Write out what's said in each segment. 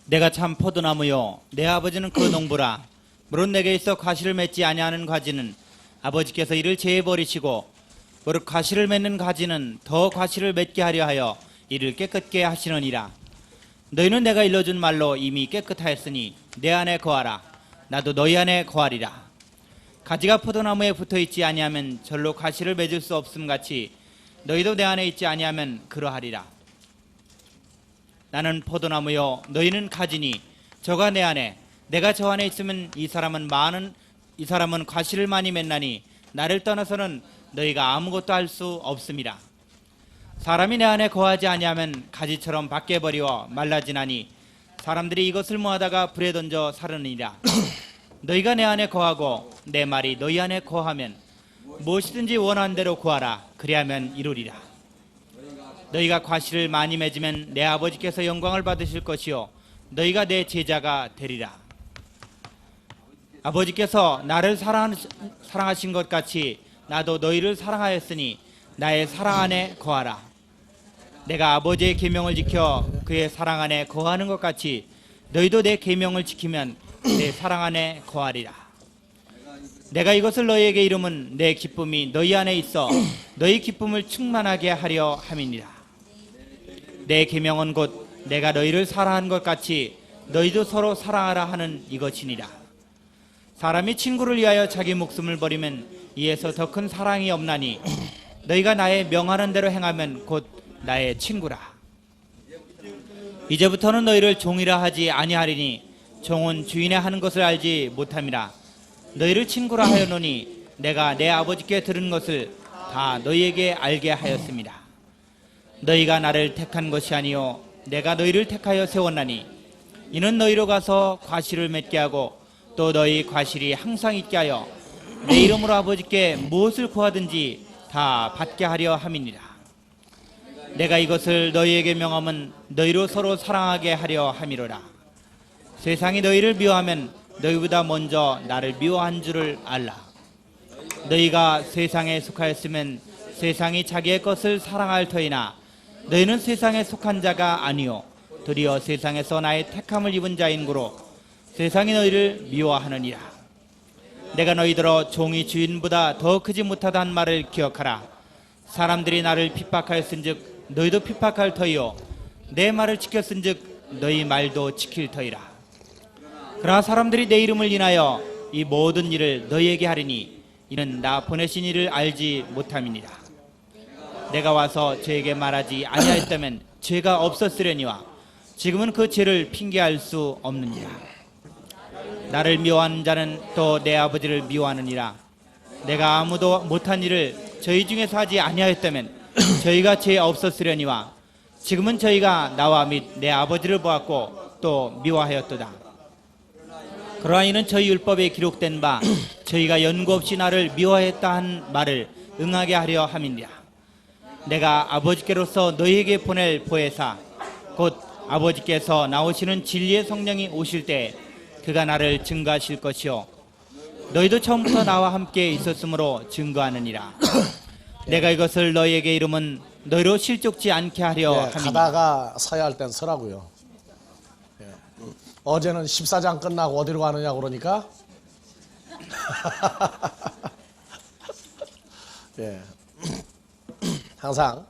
내가 참 포도나무요 내 아버지는 그 농부라. 물은 내게 있어 과실을 맺지 아니하는 가지는 아버지께서 이를 제해 버리시고 무릇 과실을 맺는 가지는 더 과실을 맺게 하려 하여 이를 깨끗게 하시느니라. 너희는 내가 일러준 말로 이미 깨끗하였으니 내 안에 거하라. 나도 너희 안에 거하리라. 가지가 포도나무에 붙어있지 아니하면 절로 과실을 맺을 수 없음 같이 너희도 내 안에 있지 아니하면 그러하리라. 나는 포도나무요 너희는 가지니 저가 내 안에 내가 저 안에 있으면 이 사람은 과실을 많이 맺나니 나를 떠나서는 너희가 아무것도 할 수 없음이라. 사람이 내 안에 거하지 아니하면 가지처럼 밖에 버리워 말라지나니 사람들이 이것을 모아다가 불에 던져 사르느니라. 너희가 내 안에 거하고 내 말이 너희 안에 거하면 무엇이든지 원하는 대로 구하라. 그리하면 이루리라. 너희가 과실을 많이 맺으면 내 아버지께서 영광을 받으실 것이요 너희가 내 제자가 되리라. 아버지께서 나를 사랑하신 것 같이 나도 너희를 사랑하였으니 나의 사랑 안에 거하라. 내가 아버지의 계명을 지켜 그의 사랑 안에 거하는 것 같이 너희도 내 계명을 지키면 내 사랑 안에 거하리라. 내가 이것을 너희에게 이름은 내 기쁨이 너희 안에 있어 너희 기쁨을 충만하게 하려 함이니라. 내 계명은 곧 내가 너희를 사랑한 것 같이 너희도 서로 사랑하라 하는 이것이니라. 사람이 친구를 위하여 자기 목숨을 버리면 이에서 더 큰 사랑이 없나니 너희가 나의 명하는 대로 행하면 곧 나의 친구라. 이제부터는 너희를 종이라 하지 아니하리니 종은 주인의 하는 것을 알지 못함이라. 너희를 친구라 하였노니 내가 내 아버지께 들은 것을 다 너희에게 알게 하였습니다. 너희가 나를 택한 것이 아니요 내가 너희를 택하여 세웠나니 이는 너희로 가서 과실을 맺게 하고 또 너희 과실이 항상 있게 하여 내 이름으로 아버지께 무엇을 구하든지 다 받게 하려 함이니라. 내가 이것을 너희에게 명함은 너희로 서로 사랑하게 하려 함이로라. 세상이 너희를 미워하면 너희보다 먼저 나를 미워한 줄을 알라. 너희가 세상에 속하였으면 세상이 자기의 것을 사랑할 터이나 너희는 세상에 속한 자가 아니요 도리어 세상에서 나의 택함을 입은 자인고로 세상이 너희를 미워하느니라. 내가 너희들어 종이 주인보다 더 크지 못하다 한 말을 기억하라. 사람들이 나를 핍박하였은즉 너희도 핍박할 터이요 내 말을 지켰은즉 너희 말도 지킬 터이라. 그러나 사람들이 내 이름을 인하여 이 모든 일을 너희에게 하리니 이는 나 보내신 이를 알지 못함이니라. 내가 와서 죄에게 말하지 아니하였다면 죄가 없었으려니와 지금은 그 죄를 핑계할 수 없느니라. 나를 미워하는 자는 또 내 아버지를 미워하느니라. 내가 아무도 못한 일을 저희 중에서 하지 아니하였다면 저희가 죄 없었으려니와 지금은 저희가 나와 및 내 아버지를 보았고 또 미워하였도다. 그러나 이는 저희 율법에 기록된 바 저희가 연고 없이 나를 미워했다 한 말을 응하게 하려 함이니라. 내가 아버지께로서 너희에게 보낼 보혜사 곧 아버지께서 나오시는 진리의 성령이 오실 때 그가 나를 증거하실 것이요 너희도 처음부터 나와 함께 있었으므로 증거하느니라. 내가 이것을 너희에게 이름은 너희로 실족지 않게 하려 함이니라. 가다가 서야 할 땐 서라고요. 어제는 14장 끝나고 어디로 가느냐 그러니까 예. 항상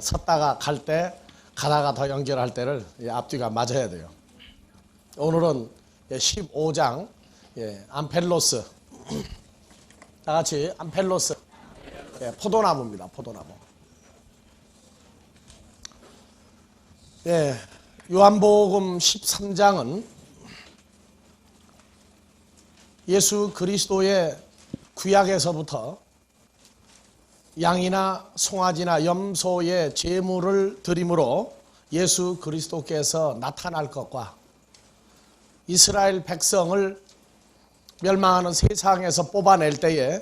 섰다가 갈 때 가다가 더 연결할 때를 앞뒤가 맞아야 돼요. 오늘은 15장 암펠로스 다 같이 암펠로스 포도나무입니다. 포도나무. 요한복음 13장은 예수 그리스도의 구약에서부터 양이나 송아지나 염소의 제물을 드림으로 예수 그리스도께서 나타날 것과 이스라엘 백성을 멸망하는 세상에서 뽑아낼 때에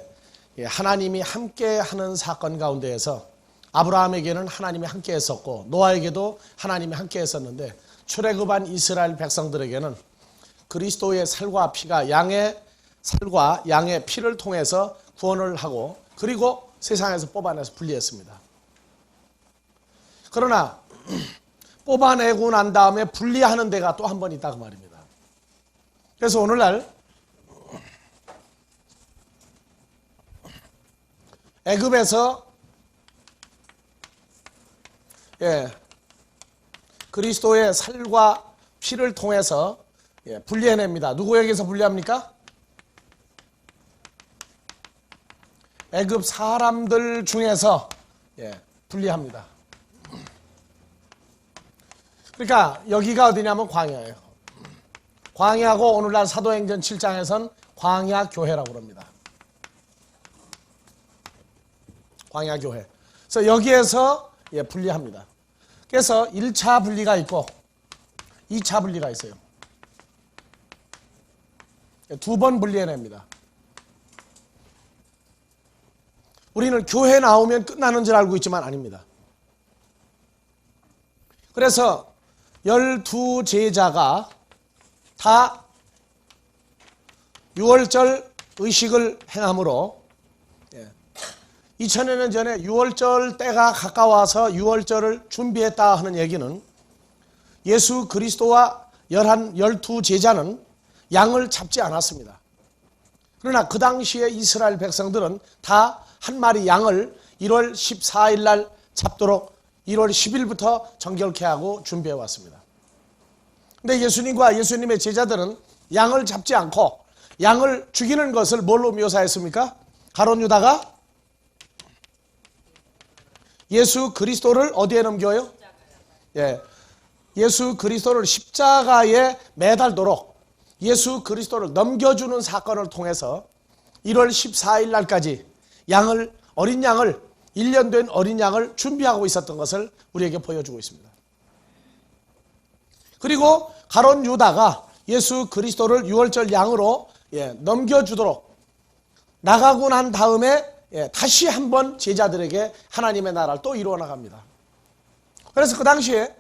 하나님이 함께하는 사건 가운데에서 아브라함에게는 하나님이 함께 했었고 노아에게도 하나님이 함께 했었는데 출애굽한 이스라엘 백성들에게는 그리스도의 살과 피가 양의 살과 양의 피를 통해서 구원을 하고 그리고 세상에서 뽑아내서 분리했습니다. 그러나 뽑아내고 난 다음에 분리하는 데가 또 한 번 있다고 말입니다. 그래서 오늘날 애굽에서 그리스도의 살과 피를 통해서 분리해냅니다. 누구에게서 분리합니까? 애굽 사람들 중에서 분리합니다. 그러니까 여기가 어디냐면 광야예요. 광야고 오늘날 사도행전 7장에선 광야 교회라고 합니다. 광야 교회. 그래서 여기에서 분리합니다. 그래서 1차 분리가 있고 2차 분리가 있어요. 두 번 분리해냅니다. 우리는 교회 나오면 끝나는 줄 알고 있지만 아닙니다. 그래서 12제자가 다 6월절 의식을 행함으로 2000여 년 전에 6월절 때가 가까워서 6월절을 준비했다 하는 얘기는 예수 그리스도와 12제자는 양을 잡지 않았습니다. 그러나 그 당시에 이스라엘 백성들은 다 한 마리 양을 1월 14일 날 잡도록 1월 10일부터 정결케 하고 준비해 왔습니다. 근데 예수님과 예수님의 제자들은 양을 잡지 않고 양을 죽이는 것을 뭘로 묘사했습니까? 가룟 유다가 예수 그리스도를 어디에 넘겨요? 예수 그리스도를 십자가에 매달도록 예수 그리스도를 넘겨주는 사건을 통해서 1월 14일 날까지 어린 양을 1년 된 어린 양을 준비하고 있었던 것을 우리에게 보여주고 있습니다. 그리고 가룟 유다가 예수 그리스도를 6월절 양으로 넘겨주도록 나가고 난 다음에 다시 한번 제자들에게 하나님의 나라를 또 이루어 나갑니다. 그래서 그 당시에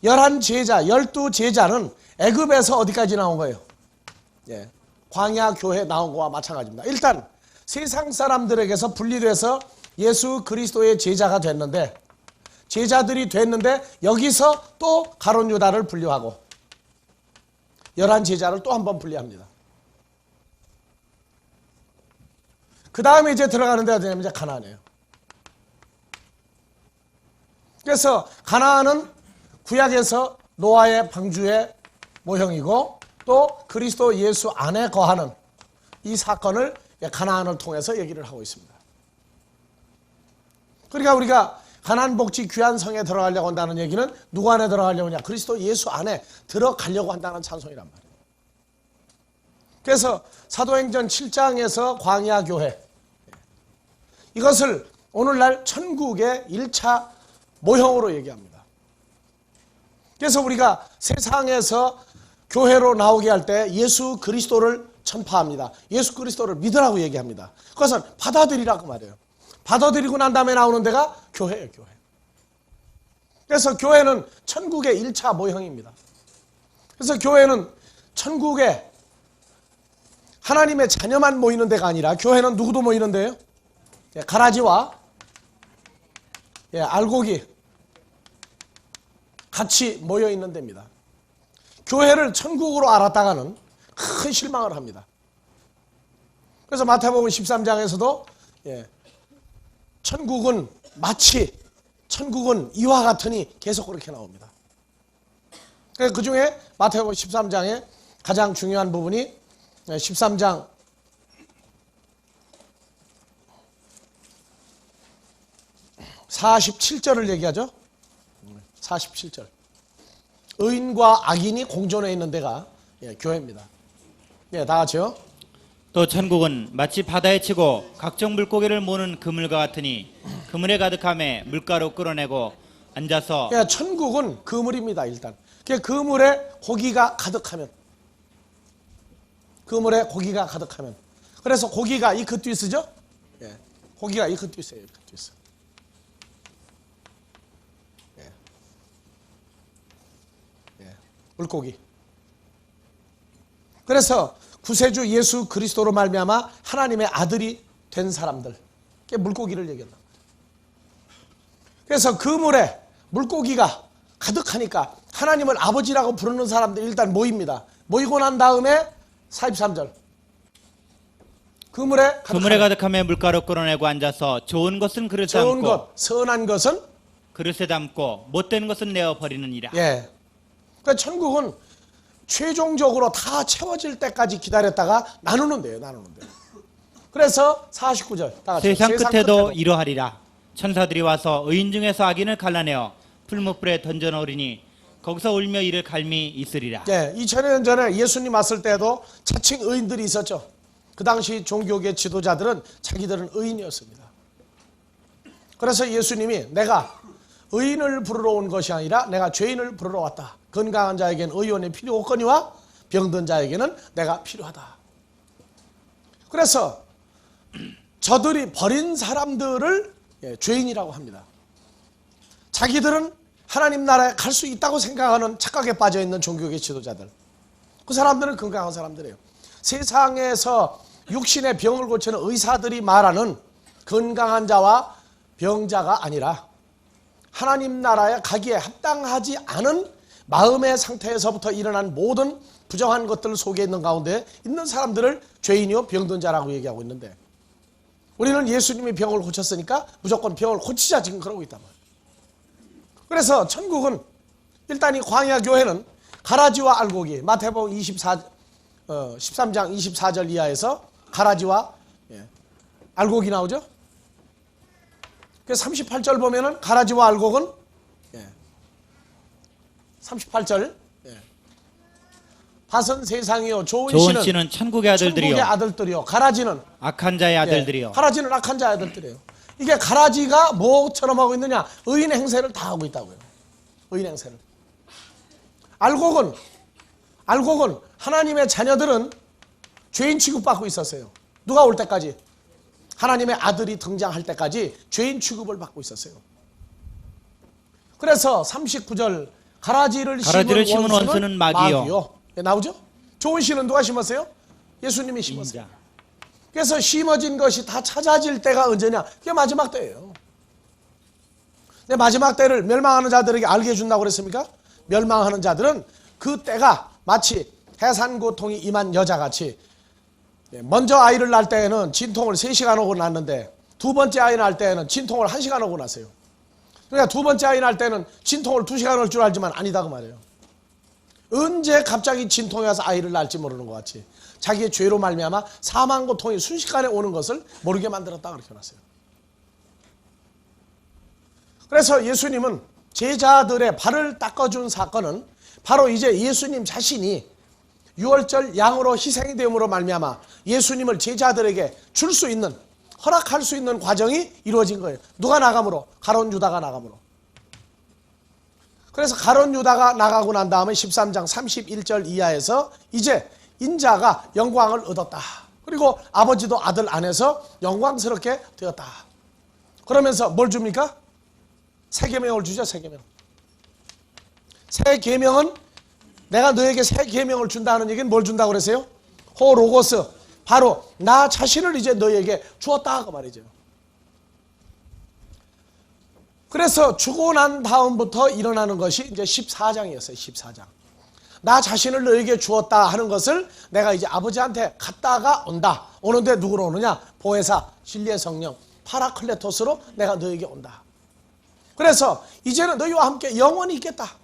11제자, 12제자는 애굽에서 어디까지 나온 거예요? 광야 교회 나온 거와 마찬가지입니다. 일단 세상 사람들에게서 분리돼서 예수 그리스도의 제자가 됐는데 제자들이 됐는데 여기서 또 가룟 유다를 분류하고 11제자를 또 한 번 분리합니다. 그 다음에 이제 들어가는 데가 어디냐면 이제 가나안이에요. 그래서 가나안은 구약에서 노아의 방주의 모형이고 또 그리스도 예수 안에 거하는 이 사건을 가나안을 통해서 얘기를 하고 있습니다. 그러니까 우리가 가나안 복지 귀한 성에 들어가려고 한다는 얘기는 누구 안에 들어가려고 하냐? 그리스도 예수 안에 들어가려고 한다는 찬송이란 말이에요. 그래서 사도행전 7장에서 광야 교회 이것을 오늘날 천국의 1차 모형으로 얘기합니다. 그래서 우리가 세상에서 교회로 나오게 할 때 예수 그리스도를 전파합니다. 예수 그리스도를 믿으라고 얘기합니다. 그것은 받아들이라고 말해요. 받아들이고 난 다음에 나오는 데가 교회예요. 교회. 그래서 교회는 천국의 1차 모형입니다. 그래서 교회는 천국에 하나님의 자녀만 모이는 데가 아니라 교회는 누구도 모이는 데요? 가라지와 알곡이 같이 모여 있는 데입니다. 교회를 천국으로 알았다가는 큰 실망을 합니다. 그래서 마태복음 13장에서도 천국은 이와 같으니 계속 그렇게 나옵니다. 그 중에 마태복음 13장에 가장 중요한 부분이 13장 47절을 얘기하죠. 47절. 의인과 악인이 공존해 있는 데가 교회입니다. 다 같이요. 또 천국은 마치 바다에 치고 각종 물고기를 모는 그물과 같으니 그물에 가득함에 물가로 끌어내고 앉아서 천국은 그물입니다. 일단 그물에 고기가 가득하면 그래서 고기가 이크투이스죠. 고기가 이크투이스예요. 이크투이스. 물고기. 그래서 구세주 예수 그리스도로 말미암아 하나님의 아들이 된 사람들, 물고기를 얘기한다. 그래서 그물에 물고기가 가득하니까 하나님을 아버지라고 부르는 사람들이 일단 모입니다. 모이고 난 다음에 43절 그물에 가득함에 물가로 끌어내고 앉아서 좋은 것은 그릇에 좋은 담고 것, 선한 것은 그릇에 담고 못된 것은 내어 버리느니라. 예. 그러니까 천국은 최종적으로 다 채워질 때까지 기다렸다가 나누는 데요. 그래서 49절 다 같이 세상 끝에도 이러하리라. 천사들이 와서 의인 중에서 악인을 갈라내어 풀무불에 던져 넣으리니 거기서 울며 이를 갈미 있으리라. 예, 2000년 전에 예수님 왔을 때도 자칭 의인들이 있었죠. 그 당시 종교계 지도자들은 자기들은 의인이었습니다. 그래서 예수님이 내가 의인을 부르러 온 것이 아니라 내가 죄인을 부르러 왔다. 건강한 자에게는 의원이 필요 없거니와 병든 자에게는 내가 필요하다. 그래서 저들이 버린 사람들을 죄인이라고 합니다. 자기들은 하나님 나라에 갈 수 있다고 생각하는 착각에 빠져있는 종교계 지도자들, 그 사람들은 건강한 사람들이에요. 세상에서 육신의 병을 고치는 의사들이 말하는 건강한 자와 병자가 아니라 하나님 나라에 가기에 합당하지 않은 마음의 상태에서부터 일어난 모든 부정한 것들 속에 있는 가운데 있는 사람들을 죄인이요 병든 자라고 얘기하고 있는데, 우리는 예수님이 병을 고쳤으니까 무조건 병을 고치자 지금 그러고 있단 말이에요. 그래서 천국은 일단 이 광야 교회는 가라지와 알곡이, 마태복음 13장 24절 이하에서 가라지와 알곡이 나오죠. 38절 보면은 가라지와 알곡은 38절 밭은 세상이요 좋은 씨는 천국의 아들들이요 가라지는 악한 자의 아들들이요. 가라지는 악한 자의 아들들이에요. 이게 가라지가 뭐처럼 하고 있느냐? 의인 행세를 다 하고 있다고요. 의인 행세를. 알곡은 하나님의 자녀들은 죄인 취급받고 있었어요. 누가 올 때까지? 하나님의 아들이 등장할 때까지 죄인 취급을 받고 있었어요. 그래서 39절 가라지를 심은 원수는 마귀요. 나오죠? 좋은 씨는 누가 심었어요? 예수님이 심었어요. 그래서 심어진 것이 다 찾아질 때가 언제냐? 그게 마지막 때예요. 근데 마지막 때를 멸망하는 자들에게 알게 해준다고 그랬습니까? 멸망하는 자들은 그 때가 마치 해산고통이 임한 여자같이, 먼저 아이를 낳을 때에는 진통을 3시간 오고 낳는데 두 번째 아이 낳을 때에는 진통을 1시간 오고 낳았어요. 그러니까 두 번째 아이 낳을 때는 진통을 2시간 올 줄 알지만 아니다 그 말이에요. 언제 갑자기 진통이 와서 아이를 낳을지 모르는 것 같이 자기의 죄로 말미암아 사망 고통이 순식간에 오는 것을 모르게 만들었다 그렇게 해놨어요. 그래서 예수님은 제자들의 발을 닦아준 사건은 바로 이제 예수님 자신이 유월절 양으로 희생이 됨으로 말미암아 예수님을 제자들에게 줄 수 있는, 허락할 수 있는 과정이 이루어진 거예요. 누가 나감으로? 가룟 유다가 나감으로. 그래서 가룟 유다가 나가고 난 다음에 13장 31절 이하에서 이제 인자가 영광을 얻었다. 그리고 아버지도 아들 안에서 영광스럽게 되었다. 그러면서 뭘 줍니까? 새 계명을 주죠. 새 계명. 새 계명은 내가 너에게 새 계명을 준다는 얘기는 뭘 준다고 그랬어요? 호로고스. 바로 나 자신을 이제 너에게 주었다 그 말이죠. 그래서 주고 난 다음부터 일어나는 것이 이제 14장이었어요. 14장. 나 자신을 너에게 주었다 하는 것을 내가 이제 아버지한테 갔다가 온다. 오는데 누구로 오느냐? 보혜사, 진리의 성령, 파라클레토스로 내가 너에게 온다. 그래서 이제는 너희와 함께 영원히 있겠다.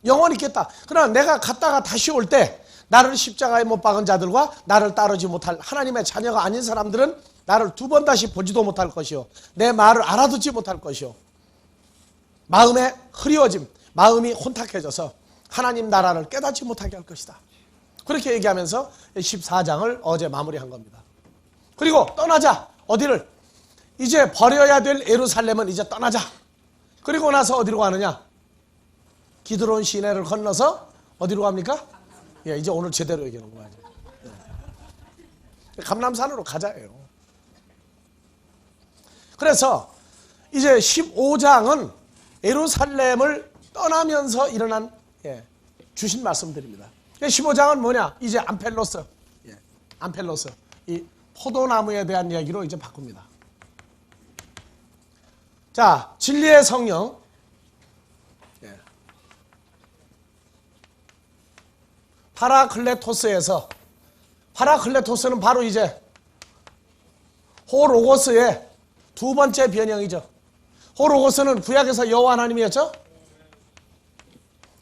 영원히 있겠다. 그러나 내가 갔다가 다시 올 때 나를 십자가에 못 박은 자들과 나를 따르지 못할 하나님의 자녀가 아닌 사람들은 나를 두 번 다시 보지도 못할 것이요, 내 말을 알아듣지 못할 것이요, 마음의 흐리워짐, 마음이 혼탁해져서 하나님 나라를 깨닫지 못하게 할 것이다. 그렇게 얘기하면서 14장을 어제 마무리한 겁니다. 그리고 떠나자. 어디를? 이제 버려야 될 예루살렘은 이제 떠나자. 그리고 나서 어디로 가느냐? 기드론 시내를 건너서 어디로 갑니까? 예, 이제 오늘 제대로 얘기하는 거야. 감람산으로 가자예요. 그래서 이제 15장은 예루살렘을 떠나면서 일어난 주신 말씀드립니다. 15장은 뭐냐? 이제 암펠로스, 암펠로스, 이 포도나무에 대한 이야기로 이제 바꿉니다. 자, 진리의 성령, 파라클레토스는 바로 이제 호로고스의 두 번째 변형이죠. 호로고스는 구약에서 여호와 하나님이었죠.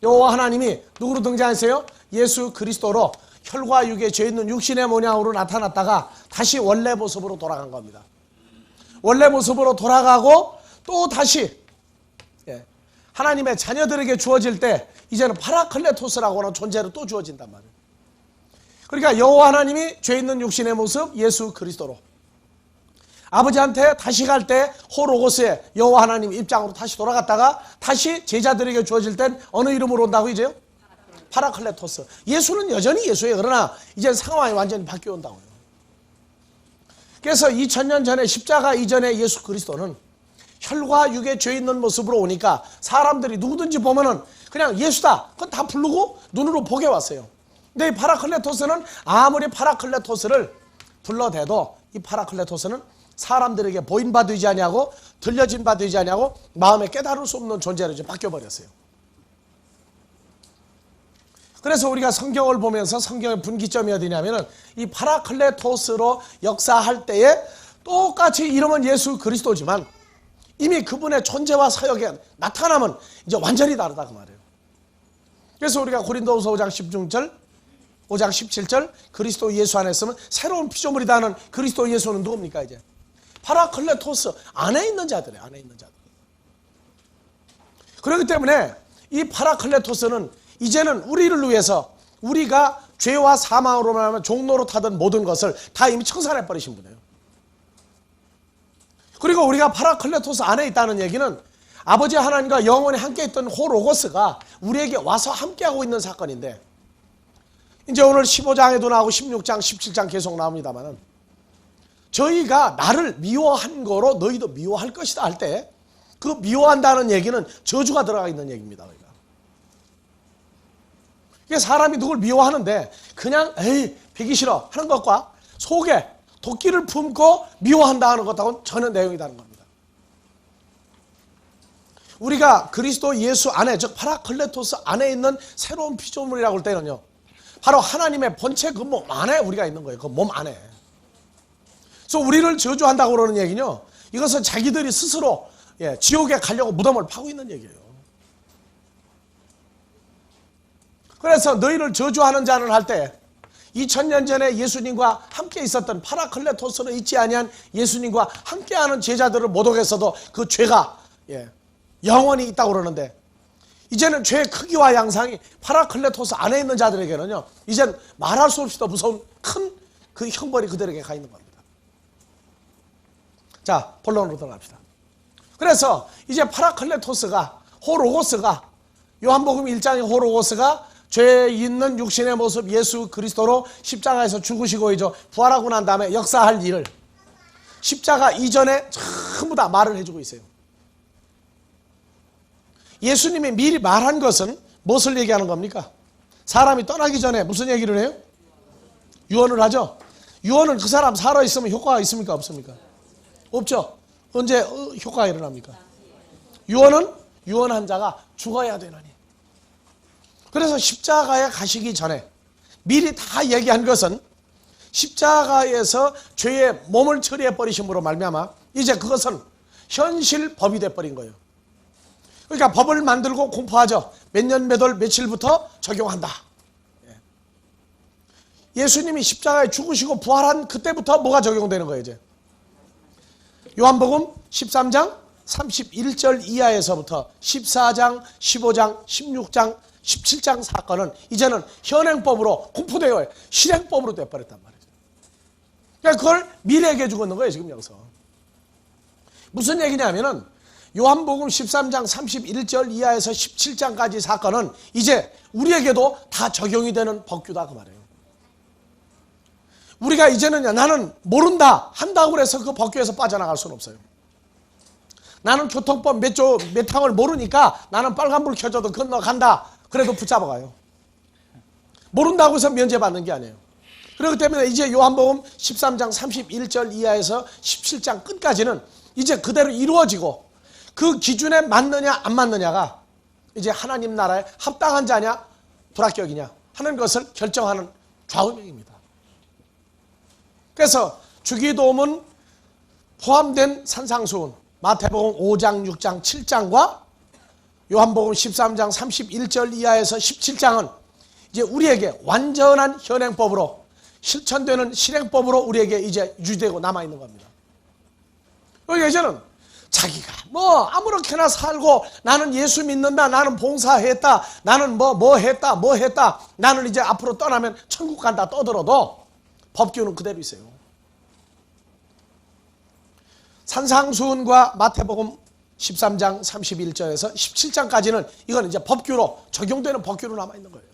여호와 하나님이 누구로 등장했어요? 예수 그리스도로 혈과 육에 죄 있는 육신의 모양으로 나타났다가 다시 원래 모습으로 돌아간 겁니다. 원래 모습으로 돌아가고 또 다시 하나님의 자녀들에게 주어질 때 이제는 파라클레토스라고 하는 존재로 또 주어진단 말이에요. 그러니까 여호와 하나님이 죄 있는 육신의 모습 예수 그리스도로 아버지한테 다시 갈 때 호로고스의 여호와 하나님 입장으로 다시 돌아갔다가 다시 제자들에게 주어질 땐 어느 이름으로 온다고 이제요? 파라클레토스. 예수는 여전히 예수예요. 그러나 이제 상황이 완전히 바뀌어 온다고요. 그래서 2000년 전에 십자가 이전에 예수 그리스도는 혈과 육에 죄 있는 모습으로 오니까 사람들이 누구든지 보면은 그냥 예수다. 그건 다 부르고 눈으로 보게 왔어요. 근데 이 파라클레토스는 아무리 파라클레토스를 불러대도 이 파라클레토스는 사람들에게 보인 바 되지 아니하고 들려진 바 되지 아니하고 마음에 깨달을 수 없는 존재로 이제 바뀌어버렸어요. 그래서 우리가 성경을 보면서 성경의 분기점이 어디냐면은 이 파라클레토스로 역사할 때에 똑같이 이름은 예수 그리스도지만 이미 그분의 존재와 사역에 나타나면 이제 완전히 다르다 그 말이에요. 그래서 우리가 고린도후서 5장 16절 5장 17절 그리스도 예수 안에 있으면 새로운 피조물이다는 그리스도 예수는 누굽니까 이제? 파라클레토스 안에 있는 자들이에요. 안에 있는 자들. 그렇기 때문에 이 파라클레토스는 이제는 우리를 위해서 우리가 죄와 사망으로 말하면 종로로 타던 모든 것을 다 이미 청산해 버리신 분이에요. 그리고 우리가 파라클레토스 안에 있다는 얘기는 아버지 하나님과 영원히 함께 있던 호로고스가 우리에게 와서 함께하고 있는 사건인데 이제 오늘 15장에도 나오고 16장, 17장 계속 나옵니다만 저희가 나를 미워한 거로 너희도 미워할 것이다 할 때 그 미워한다는 얘기는 저주가 들어가 있는 얘기입니다. 이게 사람이 누굴 미워하는데 그냥 에이 배기 싫어 하는 것과 속에 도끼를 품고 미워한다 하는 것하고는 전혀 내용이 다른 겁니다. 우리가 그리스도 예수 안에 즉 파라클레토스 안에 있는 새로운 피조물이라고 할 때는요 바로 하나님의 본체 그 몸 안에 우리가 있는 거예요. 그 몸 안에. 그래서 우리를 저주한다고 그러는 얘기는요 이것은 자기들이 스스로 지옥에 가려고 무덤을 파고 있는 얘기예요. 그래서 너희를 저주하는 자는 할 때 2000년 전에 예수님과 함께 있었던 파라클레토스로 있지 아니한 예수님과 함께하는 제자들을 모독했어도 그 죄가 영원히 있다고 그러는데 이제는 죄의 크기와 양상이 파라클레토스 안에 있는 자들에게는요 이젠 말할 수 없이 더 무서운 큰 그 형벌이 그들에게 가 있는 겁니다. 자 본론으로 들어갑시다. 그래서 이제 파라클레토스가 호로고스가 요한복음 1장의 호로고스가 죄 있는 육신의 모습 예수 그리스도로 십자가에서 죽으시고 이제 부활하고 난 다음에 역사할 일을 십자가 이전에 전부 다 말을 해주고 있어요. 예수님이 미리 말한 것은 무엇을 얘기하는 겁니까? 사람이 떠나기 전에 무슨 얘기를 해요? 유언을 하죠. 유언은 그 사람 살아있으면 효과가 있습니까? 없습니까? 없죠. 언제 효과가 일어납니까? 유언은 유언한 자가 죽어야 되나니. 그래서 십자가에 가시기 전에 미리 다 얘기한 것은 십자가에서 죄의 몸을 처리해 버리심으로 말미암아 이제 그것은 현실 법이 돼 버린 거예요. 그러니까 법을 만들고 공포하죠. 몇 년 몇 월 며칠부터 적용한다. 예수님이 십자가에 죽으시고 부활한 그때부터 뭐가 적용되는 거예요 이제. 요한복음 13장 31절 이하에서부터 14장, 15장, 16장, 17장 사건은 이제는 현행법으로 공포되어 실행법으로 돼버렸단 말이죠. 그러니까 그걸 미리 얘기해 주고 있는 거예요 지금 여기서. 무슨 얘기냐면은 요한복음 13장 31절 이하에서 17장까지 사건은 이제 우리에게도 다 적용이 되는 법규다 그 말이에요. 우리가 이제는 나는 모른다 한다고 해서 그 법규에서 빠져나갈 수는 없어요. 나는 교통법 몇 항을 모르니까 나는 빨간불 켜져도 건너간다. 그래도 붙잡아가요. 모른다고 해서 면제받는 게 아니에요. 그렇기 때문에 이제 요한복음 13장 31절 이하에서 17장 끝까지는 이제 그대로 이루어지고 그 기준에 맞느냐 안 맞느냐가 이제 하나님 나라에 합당한 자냐 불합격이냐 하는 것을 결정하는 좌우명입니다. 그래서 주기도문 포함된 산상수훈, 마태복음 5장, 6장, 7장과 요한복음 13장 31절 이하에서 17장은 이제 우리에게 완전한 현행법으로 실천되는 실행법으로 우리에게 이제 유지되고 남아있는 겁니다. 예전은 자기가 뭐 아무렇게나 살고 나는 예수 믿는다, 나는 봉사했다, 나는 뭐 했다, 나는 이제 앞으로 떠나면 천국 간다 떠들어도 법규는 그대로 있어요. 산상수훈과 마태복음 13장 31절에서 17장까지는 이건 이제 법규로 적용되는 법규로 남아있는 거예요.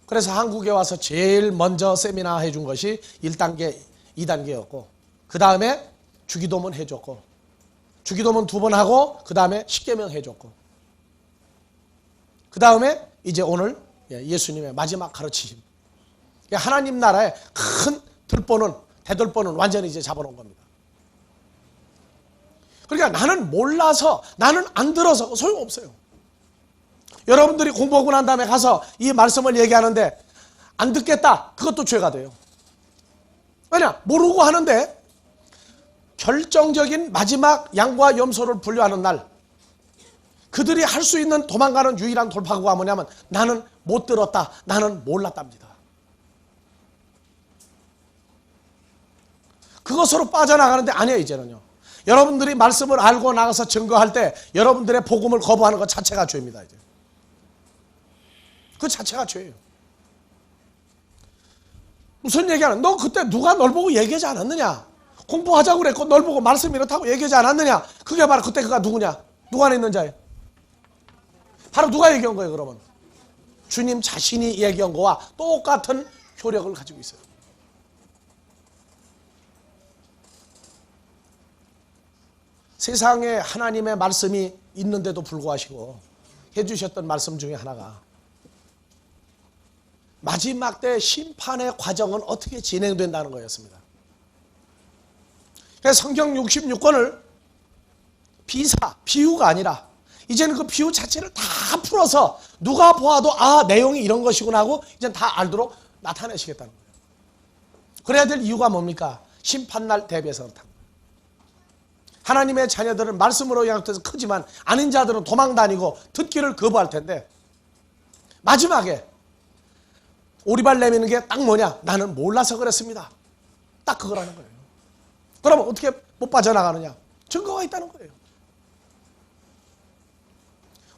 그래서 한국에 와서 제일 먼저 세미나 해준 것이 1단계, 2단계였고 그 다음에 주기도문 해줬고 주기도문 2번 하고 그 다음에 십계명 해줬고 그 다음에 이제 오늘 예수님의 마지막 가르치심, 하나님 나라의 큰 대들보는 완전히 이제 잡아놓은 겁니다. 그러니까 나는 몰라서, 나는 안 들어서 소용없어요. 여러분들이 공부하고 난 다음에 가서 이 말씀을 얘기하는데 안 듣겠다, 그것도 죄가 돼요. 왜냐? 모르고 하는데 결정적인 마지막 양과 염소를 분류하는 날, 그들이 할 수 있는 도망가는 유일한 돌파구가 뭐냐면 나는 못 들었다, 나는 몰랐답니다. 그것으로 빠져나가는데 아니에요. 이제는요, 여러분들이 말씀을 알고 나가서 증거할 때 여러분들의 복음을 거부하는 것 자체가 죄입니다. 이제 그 자체가 죄예요. 무슨 얘기하는? 너 그때 누가 널 보고 얘기하지 않았느냐? 공부하자고 그랬고 널 보고 말씀 이렇다고 얘기하지 않았느냐? 그게 바로 그때 그가 누구냐? 누가 안에 있는 자예요? 바로 누가 얘기한 거예요? 그러면 주님 자신이 얘기한 거와 똑같은 효력을 가지고 있어요. 세상에 하나님의 말씀이 있는데도 불구하고 해주셨던 말씀 중에 하나가 마지막 때 심판의 과정은 어떻게 진행된다는 거였습니다. 그래서 성경 66권을 비유가 아니라 이제는 그 비유 자체를 다 풀어서 누가 보아도 내용이 이런 것이구나 하고 이제 다 알도록 나타내시겠다는 거예요. 그래야 될 이유가 뭡니까? 심판날 대비해서 그렇다. 하나님의 자녀들은 말씀으로 양육돼서 크지만 아닌 자들은 도망다니고 듣기를 거부할 텐데 마지막에 오리발 내미는 게 딱 뭐냐? 나는 몰라서 그랬습니다. 딱 그거라는 거예요. 그러면 어떻게 못 빠져나가느냐? 증거가 있다는 거예요.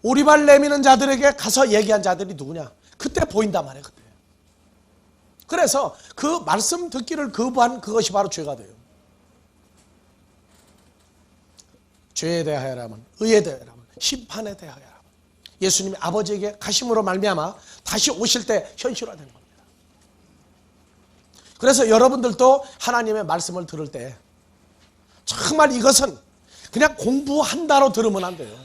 오리발 내미는 자들에게 가서 얘기한 자들이 누구냐? 그때 보인단 말이에요. 그때. 그래서 그 말씀 듣기를 거부한 그것이 바로 죄가 돼요. 죄에 대하여라면, 의에 대하여라면, 심판에 대하여라면 예수님이 아버지에게 가심으로 말미암아 다시 오실 때 현실화되는 겁니다. 그래서 여러분들도 하나님의 말씀을 들을 때 정말 이것은 그냥 공부한다로 들으면 안 돼요.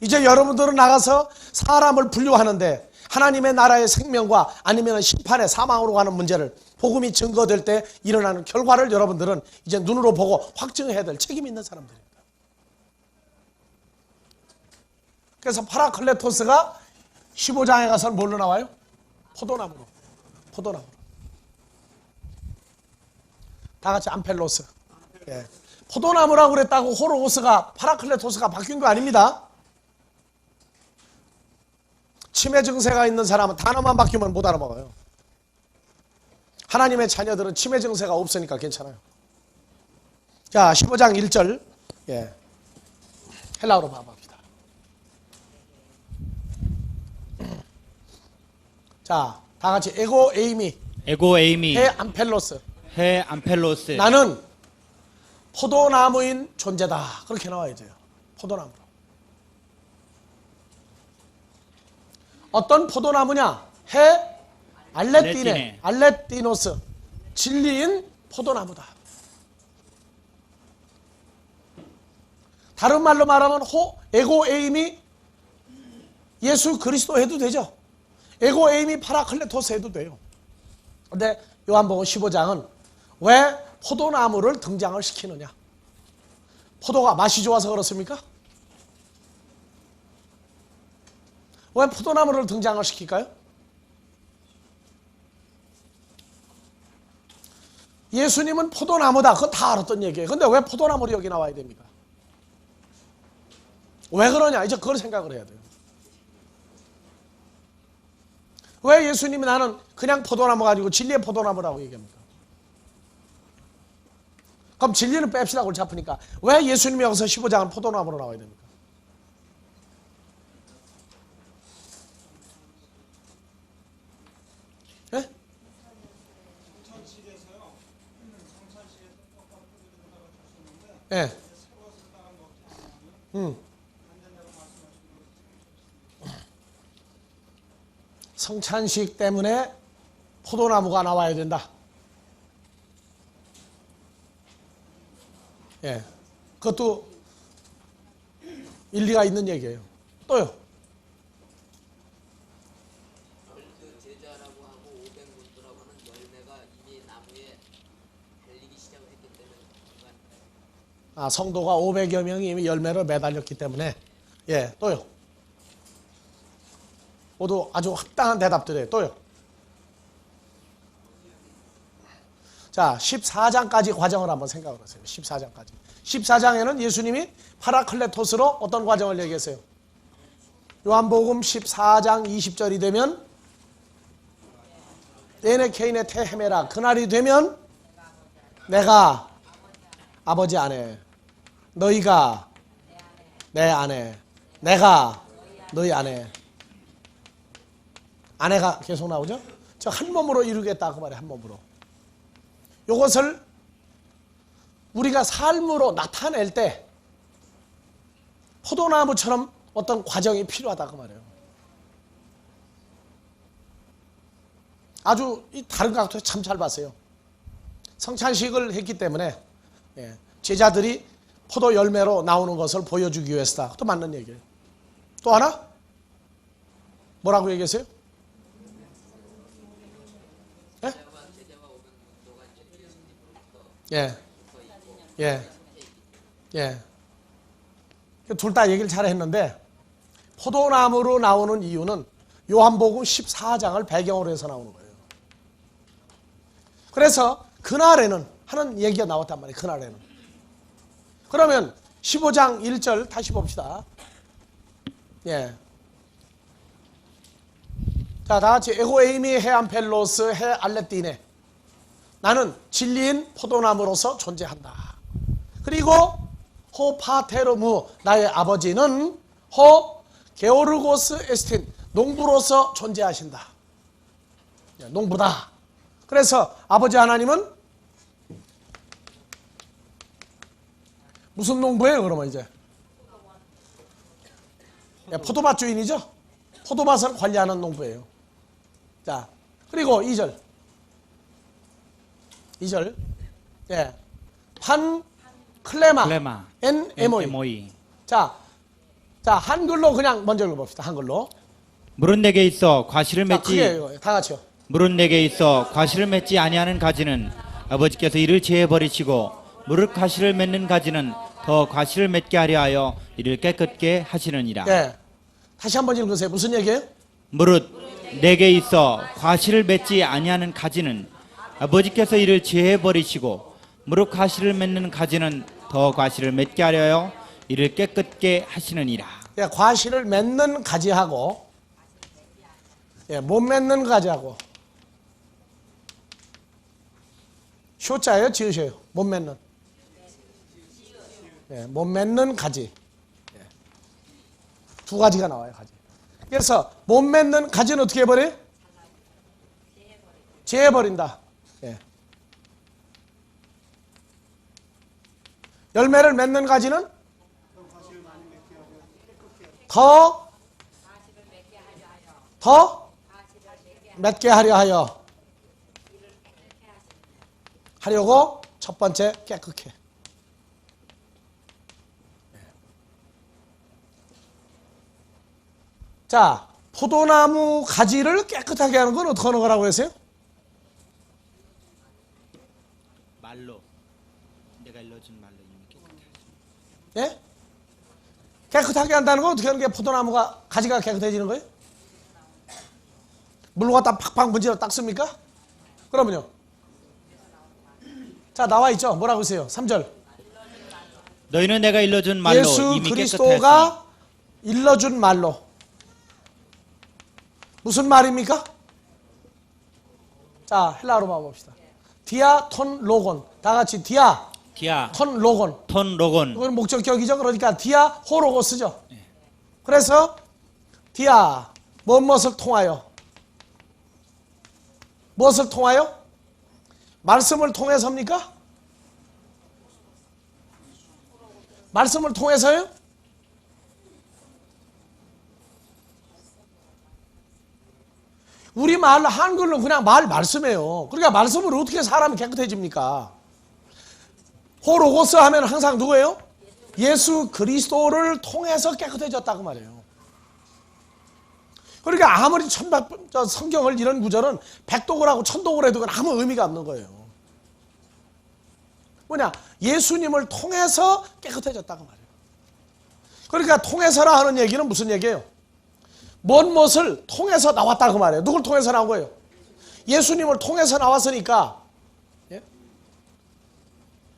이제 여러분들은 나가서 사람을 분류하는데 하나님의 나라의 생명과 아니면 심판의 사망으로 가는 문제를 복음이 증거될 때 일어나는 결과를 여러분들은 이제 눈으로 보고 확증해야 될 책임이 있는 사람들입니다. 그래서 파라클레토스가 15장에 가서는 뭘로 나와요? 포도나무로. 다 같이 암펠로스. 예. 포도나무라고 그랬다고 호로오스가 파라클레토스가 바뀐 거 아닙니다. 치매 증세가 있는 사람은 단어만 바뀌면 못 알아먹어요. 하나님의 자녀들은 치매 증세가 없으니까 괜찮아요. 자, 15장 1절. 예. 헬라어로 봐봅시다. 자, 다 같이 에고 에이미 헤 암펠로스. 나는 포도나무인 존재다. 그렇게 나와야 돼요. 포도나무로. 어떤 포도나무냐? 헤 알레띠노스. 진리인 포도나무다. 다른 말로 말하면 에고 에이미 예수 그리스도 해도 되죠. 에고 에이미 파라클레토스 해도 돼요. 근데 요한복음 15장은 왜 포도나무를 등장을 시키느냐? 포도가 맛이 좋아서 그렇습니까? 왜 포도나무를 등장을 시킬까요? 예수님은 포도나무다. 그건 다 알았던 얘기예요. 근데 왜 포도나무로 여기 나와야 됩니까? 왜 그러냐? 이제 그걸 생각을 해야 돼요. 왜 예수님이 나는 그냥 포도나무가 아니고 진리의 포도나무라고 얘기합니까? 그럼 진리는 뺍시다. 골치 아프니까. 왜 예수님이 여기서 15장은 포도나무로 나와야 됩니까? 예? 예. 성찬식 때문에 포도나무가 나와야 된다. 예. 그것도 일리가 있는 얘기예요. 또요. 그 제자라고 하고 500문도라고 하는 열매가 이미 나무에 달리기 시작을 했기 때문에 성도가 500여 명이 이미 열매로 매달렸기 때문에. 예. 또요. 모두 아주 합당한 대답들이에요. 또요. 자, 14장까지 과정을 한번 생각을 하세요. 14장까지. 14장에는 예수님이 파라클레토스로 어떤 과정을 얘기했어요? 요한복음 14장 20절이 되면 네네 케인의 테헤메라, 그날이 되면 내가 아버지 안에, 너희가 내 안에, 내가 너희 안에. 아내가 계속 나오죠? 저 한 몸으로 이루겠다 그 말이에요. 한 몸으로. 이것을 우리가 삶으로 나타낼 때 포도나무처럼 어떤 과정이 필요하다 그 말이에요. 아주 이 다른 각도에서 참 잘 봤어요. 성찬식을 했기 때문에 제자들이 포도 열매로 나오는 것을 보여주기 위해서다. 그것도 맞는 얘기예요. 또 하나? 뭐라고 얘기했어요? 예. 예. 예. 둘 다 얘기를 잘 했는데, 포도나무로 나오는 이유는 요한복음 14장을 배경으로 해서 나오는 거예요. 그래서 그날에는 하는 얘기가 나왔단 말이에요. 그날에는. 그러면 15장 1절 다시 봅시다. 예. 자, 다 같이 에고 에이미 해 암펠로스 해 알레띠네. 나는 진리인 포도나무로서 존재한다. 그리고 호 파테르무, 나의 아버지는 호 게오르고스 에스틴, 농부로서 존재하신다. 농부다. 그래서 아버지 하나님은 무슨 농부예요? 그러면 이제 포도밭 주인이죠. 포도밭을 관리하는 농부예요. 자, 그리고 2절. 예. 판 클레마 엔 에모이. 자, 한글로 그냥 먼저 읽어봅시다. 한글로. 물은 내게 있어 과실을 자, 맺지 크게 다 같이요. 물은 내게 있어 과실을 맺지 아니하는 가지는 아버지께서 이를 제해 버리시고 무릇 과실을 맺는 가지는 더 과실을 맺게 하려 하여 이를 깨끗게 하시느니라. 예. 다시 한번 읽으세요. 무슨 얘기예요? 무릇 내게 있어 과실을 맺지 아니하는 가지는 아버지께서 이를 제해 버리시고 무릇 과실을 맺는 가지는 더 과실을 맺게 하려 하여 이를 깨끗게 하시느니라. 예, 과실을 맺는 가지하고 못 맺는 가지하고 쇼자예요? 지으셔요? 못 맺는. 못 맺는 가지. 두 가지가 나와요. 가지. 그래서 못 맺는 가지는 어떻게 해버려요? 제해버린다. 열매를 맺는 가지는 더 맺게 하려 하려고 첫 번째 깨끗해. 자, 포도나무 가지를 깨끗하게 하는 건 어떻게 하는 거라고 했어요? 말로 내가 일러준 말로 이미 깨끗해. 예? 깨끗하게 한다는 건 어떻게 하는 게 포도나무가 가지가 깨끗해지는 거예요? 물로 갖다 팍팍 문지러 닦습니까? 그러면요. 자, 나와 있죠. 뭐라고 하세요? 3절. 너희는 내가 일러준 말로 예수 이미 깨끗하였으니 그리스도가 일러준 말로. 무슨 말입니까? 자, 헬라어로 봐봅시다. 디아 톤 로곤. 다 같이 디아 디아 톤 로곤. 톤 로곤. 이건 목적격이죠. 그러니까 디아 호로고스죠. 그래서 디아 무엇을 통하여? 무엇을 통하여? 말씀을 통해서입니까? 말씀을 통해서요? 우리 말 한글로 그냥 말씀이에요. 그러니까 말씀으로 어떻게 사람이 깨끗해집니까? 호로고스 하면 항상 누구예요? 예수 그리스도를 통해서 깨끗해졌다 그 말이에요. 그러니까 아무리 성경을 이런 구절은 백독을 하고 천독을 해도 아무 의미가 없는 거예요. 뭐냐? 예수님을 통해서 깨끗해졌다 그 말이에요. 그러니까 통해서라 하는 얘기는 무슨 얘기예요? 뭔 것을 통해서 나왔다 그 말이에요. 누굴 통해서 나온 거예요? 예수님을 통해서 나왔으니까. 예?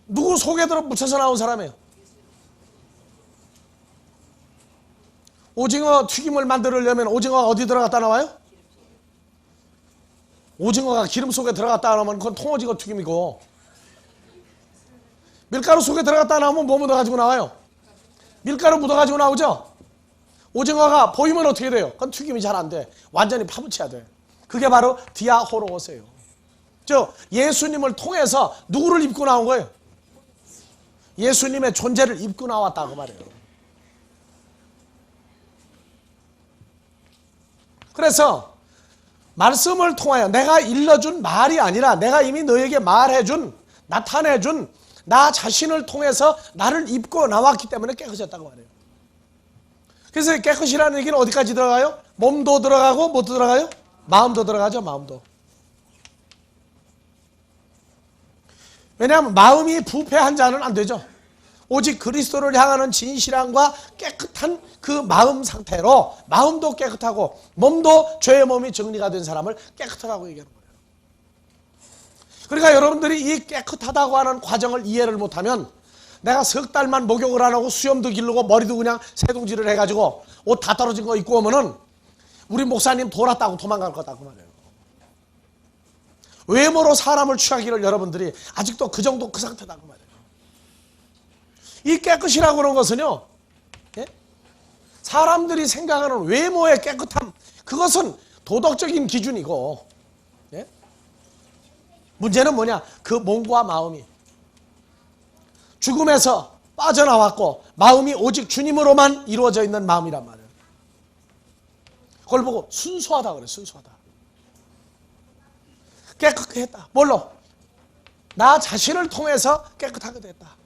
누구 속에 들어 묻혀서 나온 사람이에요? 오징어 튀김을 만들려면 오징어가 어디 들어갔다 나와요? 오징어가 기름 속에 들어갔다 나오면 그건 통오징어 튀김이고, 밀가루 속에 들어갔다 나오면 뭐 묻어가지고 나와요? 밀가루 묻어가지고 나오죠? 오징어가 보이면 어떻게 돼요? 그건 튀김이 잘 안 돼. 완전히 파묻혀야 돼. 그게 바로 디아호로오세요. 예수님을 통해서 누구를 입고 나온 거예요? 예수님의 존재를 입고 나왔다 그 말이에요. 그래서 말씀을 통하여 내가 일러준 말이 아니라 내가 이미 너에게 말해준, 나타내준 나 자신을 통해서 나를 입고 나왔기 때문에 깨끗해졌다고 말해요. 그래서 깨끗이라는 얘기는 어디까지 들어가요? 몸도 들어가고 뭐도 들어가요? 마음도 들어가죠. 마음도. 왜냐하면 마음이 부패한 자는 안 되죠. 오직 그리스도를 향하는 진실함과 깨끗한 그 마음 상태로 마음도 깨끗하고 몸도 죄의 몸이 정리가 된 사람을 깨끗하다고 얘기하는 거예요. 그러니까 여러분들이 이 깨끗하다고 하는 과정을 이해를 못하면 내가 석 달만 목욕을 안 하고 수염도 기르고 머리도 그냥 새동질을 해가지고 옷 다 떨어진 거 입고 오면은 우리 목사님 돌았다고 도망갈 거다 그 말이에요. 외모로 사람을 취하기를 여러분들이 아직도 그 정도 그 상태다 그 말이에요. 이 깨끗이라고 하는 것은요, 예? 사람들이 생각하는 외모의 깨끗함, 그것은 도덕적인 기준이고, 예? 문제는 뭐냐? 그 몸과 마음이 죽음에서 빠져나왔고 마음이 오직 주님으로만 이루어져 있는 마음이란 말이에요. 그걸 보고 순수하다 그래. 순수하다. 깨끗하게 했다. 뭘로? 나 자신을 통해서 깨끗하게 됐다.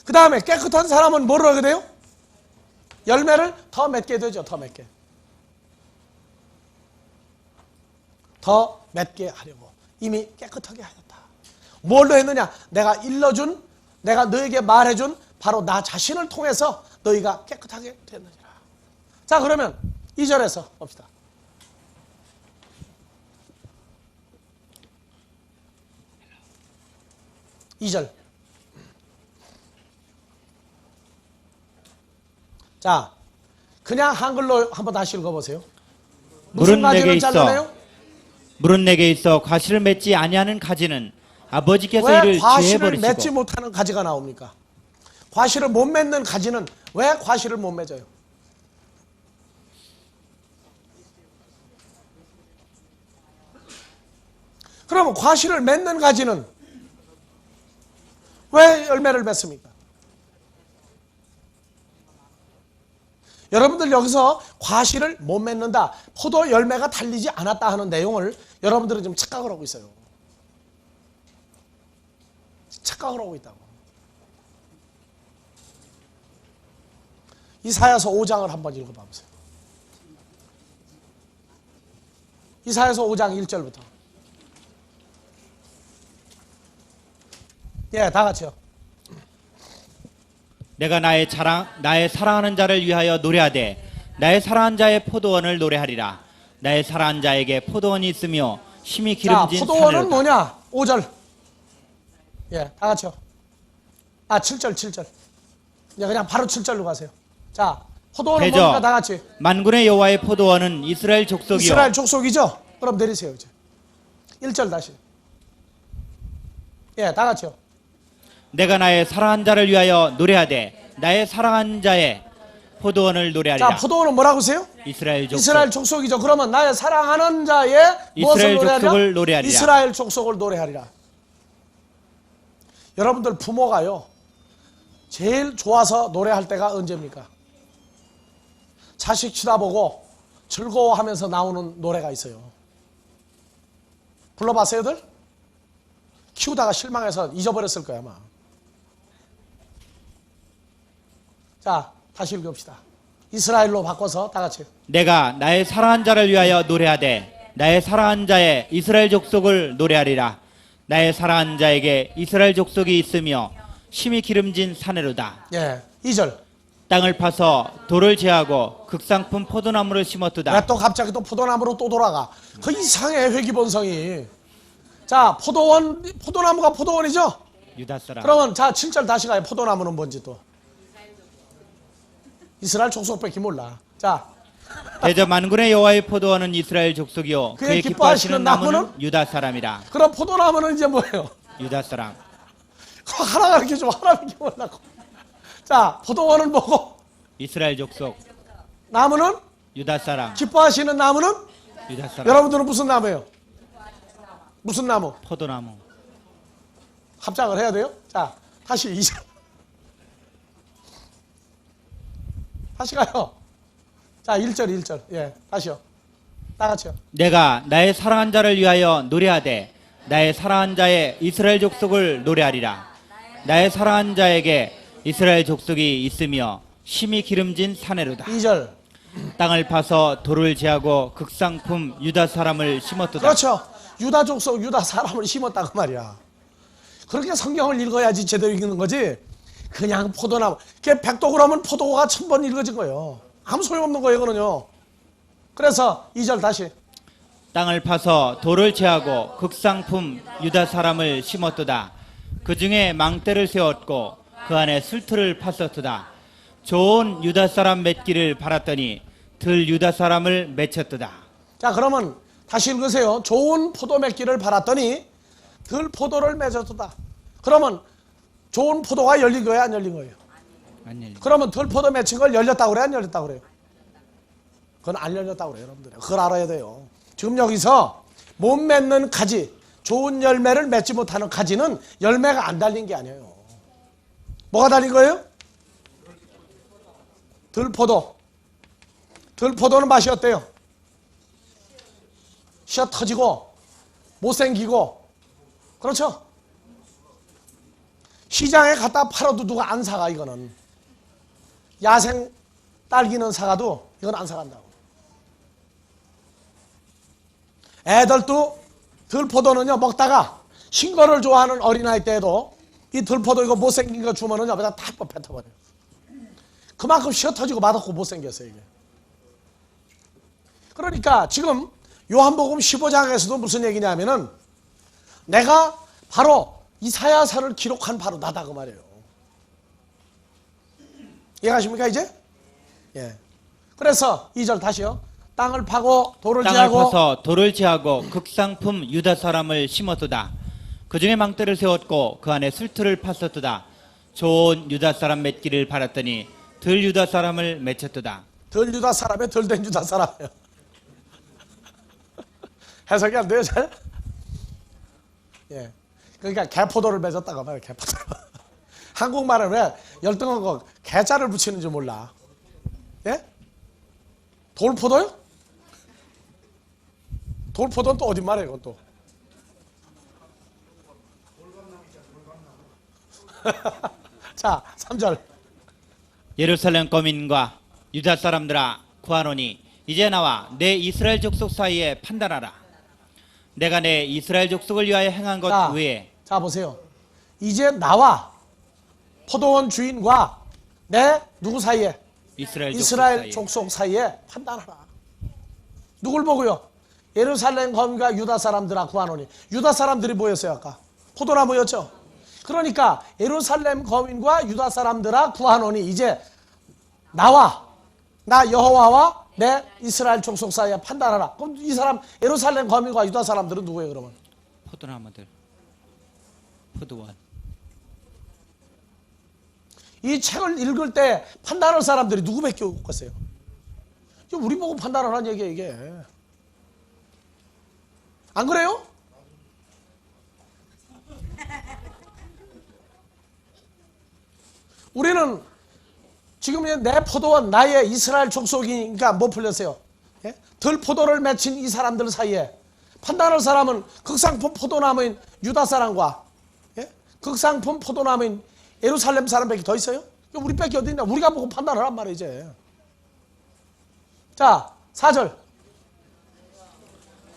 그 다음에 깨끗한 사람은 뭐를 하게 돼요? 열매를 더 맺게 되죠. 더 맺게. 더 맺게 하려고 이미 깨끗하게 하였다. 뭘로 했느냐? 내가 일러준, 내가 너에게 말해준 바로 나 자신을 통해서 너희가 깨끗하게 됐느니라. 자, 그러면 2절에서 봅시다. 자, 그냥 한글로 한번 다시 읽어보세요. 무슨 물은 내게 가지를 있어. 잘라내요? 물은 내게 있어 과실을 맺지 아니하는 가지는 아버지께서 왜 이를 과실을 맺지 제해버리시고. 못하는 가지가 나옵니까? 과실을 못 맺는 가지는 왜 과실을 못 맺어요? 그러면 과실을 맺는 가지는 왜 열매를 맺습니까? 여러분들 여기서 과실을 못 맺는다, 포도 열매가 달리지 않았다 하는 내용을 여러분들은 지금 착각을 하고 있어요. 착각을 하고 있다고. 이사야서 5장을 한번 읽어봐 보세요. 이사야서 5장 1절부터. 예, 다 같이요. 내가 나의 사랑하는 자를 위하여 노래하되 나의 사랑하는 자의 포도원을 노래하리라. 나의 사랑하는 자에게 포도원이 있으며 심히 자, 기름진 포도원은 산으로다. 뭐냐? 5절. 예, 다 같이요. 7절. 이제 그냥 바로 7절로 가세요. 자, 포도원은 대저, 뭡니까? 다 같이. 만군의 여호와의 포도원은 이스라엘 족속이요 이스라엘 족속이죠? 그럼 내리세요, 이제. 1절 다시. 예, 다 같이요. 내가 나의 사랑한 자를 위하여 노래하되 나의 사랑한 자의 포도원을 노래하리라. 자, 포도원은 뭐라고 하세요? 이스라엘 족속. 이스라엘 족속이죠. 그러면 나의 사랑하는 자의 무엇을 이스라엘 노래하리라? 족속을 노래하리라. 이스라엘 족속을 노래하리라. 여러분들 부모가요, 제일 좋아서 노래할 때가 언제입니까? 자식 쳐다보고 즐거워하면서 나오는 노래가 있어요. 불러봤어요들? 키우다가 실망해서 잊어버렸을 거야 아마. 자, 다시 읽읍시다. 이스라엘로 바꿔서 다 같이. 내가 나의 사랑한 자를 위하여 노래하되 나의 사랑한 자의 이스라엘 족속을 노래하리라. 나의 사랑한 자에게 이스라엘 족속이 있으며 심히 기름진 산에로다. 예, 2절. 땅을 파서 돌을 제하고 극상품 포도나무를 심었도다. 왜 또 갑자기 또 포도나무로 또 돌아가? 그 이상해, 회귀본성이. 자, 포도나무가 포도원이죠? 유다 사람. 그러면 자, 7절 다시 가요. 포도나무는 뭔지 또. 이스라엘 족속밖에 몰라. 자, 대저 만군의 여호와의 포도원은 이스라엘 족속이요 그의 그의 기뻐하시는 기뻐하시는 나무는 유다 사람이라. 그럼 포도나무는 이제 뭐예요? 유다 사람. 그거 하나 가르쳐줘. 하나밖에 몰라고. 자, 포도원은 뭐고? 이스라엘 족속. 나무는? 유다 사람. 기뻐하시는 나무는? 유다 사람. 여러분들은 무슨 나무예요? 무슨 나무? 포도나무. 합작을 해야 돼요? 자, 다시 2절. 다시 가요. 자, 1절. 예, 다시요. 다 같이요. 내가 나의 사랑한 자를 위하여 노래하되 나의 사랑한 자의 이스라엘 족속을 노래하리라. 나의 사랑한 자에게 이스라엘 족속이 있으며 심히 기름진 산에로다. 2절. 땅을 파서 돌을 제하고 극상품 유다 사람을 심었도다. 그렇죠. 유다 족속, 유다 사람을 심었다고 말이야. 그렇게 성경을 읽어야지 제대로 읽는 거지. 그냥 포도나무. 그게 100도 그러면 포도가 1000번 읽어진 거예요. 아무 소용없는 거예요, 그거는요. 그래서 2절 다시. 땅을 파서 돌을 제하고 극상품 유다 사람을 심었도다. 그 중에 망대를 세웠고 그 안에 술틀을 팠었도다. 좋은 유다 사람 맺기를 바랐더니 들 유다 사람을 맺혔도다. 자, 그러면 다시 읽으세요. 좋은 포도 맺기를 바랐더니 들 포도를 맺었다. 그러면 좋은 포도가 열린 거예요, 안 열린 거예요? 안 열려. 그러면 들 포도 맺힌 걸 열렸다고 그래, 안 열렸다고 그래요? 그건 안 열렸다고 그래요, 여러분들. 그걸 알아야 돼요. 지금 여기서 못 맺는 가지, 좋은 열매를 맺지 못하는 가지는 열매가 안 달린 게 아니에요. 뭐가 달린 거예요? 들포도. 들포도는 맛이 어때요? 씨앗 터지고 못생기고, 그렇죠? 시장에 갖다 팔아도 누가 안 사가. 이거는 야생 딸기는 사가도 이건 안 사간다고. 애들도 들포도는요, 먹다가 신거를 좋아하는 어린아이 때에도 이 들포도 이거 못생긴 거 주면은 옆에다 다 뱉어버려요. 그만큼 씨앗 터지고 맛없고 못생겼어요, 이게. 그러니까 지금 요한복음 15장에서도 무슨 얘기냐면은 내가 바로 이사야서를 기록한 바로 나다, 그 말이에요. 이해가십니까 이제? 예. 그래서 2절 다시요. 땅을 파고 돌을 땅을 제하고. 파서 돌을 제하고 극상품 유다 사람을 심었도다. 그 중에 망대를 세웠고 그 안에 술틀을 팠었도다. 좋은 유다 사람 맺기를 바랐더니 들 유다 사람을 맺혔도다. 덜 유다 사람에 덜 된 유다 사람이에요. 해석이 안 돼요, 잘? 예. 그러니까 개포도를 맺었다고 말이에요, 개포도. 한국말은 왜 열등한 거 개자를 붙이는지 몰라. 예? 돌포도요? 돌포도는 또 어디 말이에요, 그건 또. 자, 3절. 예루살렘 거민과 유다 사람들아 구하노니 이제 나와 내 이스라엘 족속 사이에 판단하라. 내가 내 이스라엘 족속을 위하여 행한 것 외에. 자, 보세요. 이제 나와 포도원 주인과 내 누구 사이에? 이스라엘 이스라엘 족속 사이에. 족속 사이에 판단하라. 누굴 보고요? 예루살렘 거민과 유다 사람들아 구하노니. 유다 사람들이 뭐였어요 아까? 포도나무였죠. 그러니까 예루살렘 거민과 유다 사람들아 구하노니, 이제 나와, 나 여호와와 내 이스라엘 족속 사이에 판단하라. 그럼 이 사람 예루살렘 거민과 유다 사람들은 누구예요 그러면? 포도나무들, 포도원. 이 책을 읽을 때 판단할 사람들이 누구밖에 없겠어요? 이게 우리 보고 판단하라는 얘기야 이게. 안 그래요? 우리는 지금 내 포도원, 나의 이스라엘 족속이니까 뭐 풀렸어요? 예? 들 포도를 맺힌 이 사람들 사이에 판단할 사람은 극상품 포도나무인 유다 사람과, 예? 극상품 포도나무인 예루살렘 사람밖에 더 있어요? 우리밖에 어디 있냐? 우리가 보고 판단하란 말이에요 이제. 자, 4절.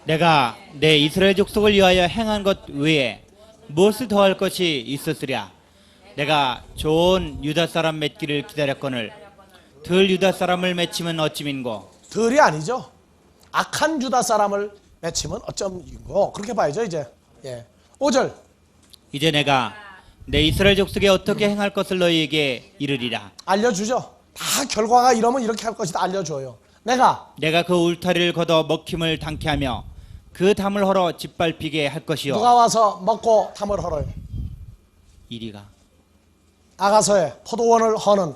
내가 내 이스라엘 족속을 위하여 행한 것 외에 무엇을 더할 것이 있었으랴. 내가 좋은 유다 사람 맺기를 기다렸거늘 덜 유다 사람을 맺히면 어찌민고. 덜이 아니죠. 악한 유다 사람을 맺히면 어쩌민고. 그렇게 봐야죠 이제. 예. 5절. 이제 내가 내 이스라엘 족속에 어떻게 행할 것을 너희에게 이르리라. 알려주죠. 다 결과가 이러면 이렇게 할 것이다 알려줘요. 내가 그 울타리를 걷어 먹힘을 당케 하며 그 담을 헐어 짓밟히게 할 것이요. 누가 와서 먹고 담을 헐어요? 이리가, 아가서에 포도원을 허는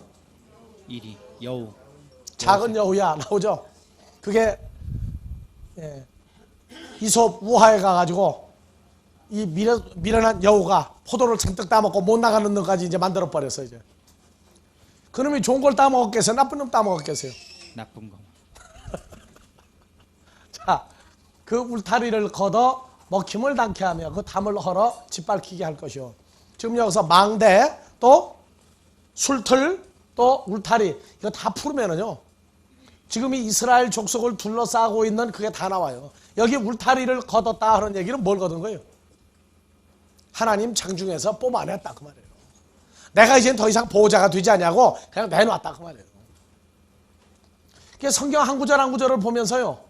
이리, 여우. 작은 여우야 나오죠. 그게 예, 이솝 우화에 가가지고 이 미련한 여우가 포도를 잔뜩 따먹고 못 나가는 놈까지 이제 만들어 버렸어요. 이제 그놈이 좋은 걸 따먹었겠어요? 나쁜 놈 따먹었겠어요? 나쁜 거. 자, 그 울타리를 걷어 먹힘을 당케 하며 그 담을 헐어 짓밟히게 할 것이요. 지금 여기서 망대, 또 술틀, 또 울타리, 이거 다 풀으면은요, 지금 이 이스라엘 족속을 둘러싸고 있는 그게 다 나와요. 여기 울타리를 걷었다 하는 얘기는 뭘 걷은 거예요? 하나님 장중에서 뽑아냈다 그 말이에요. 내가 이젠 더 이상 보호자가 되지 않냐고 그냥 내놨다 그 말이에요. 성경 한 구절 한 구절을 보면서요,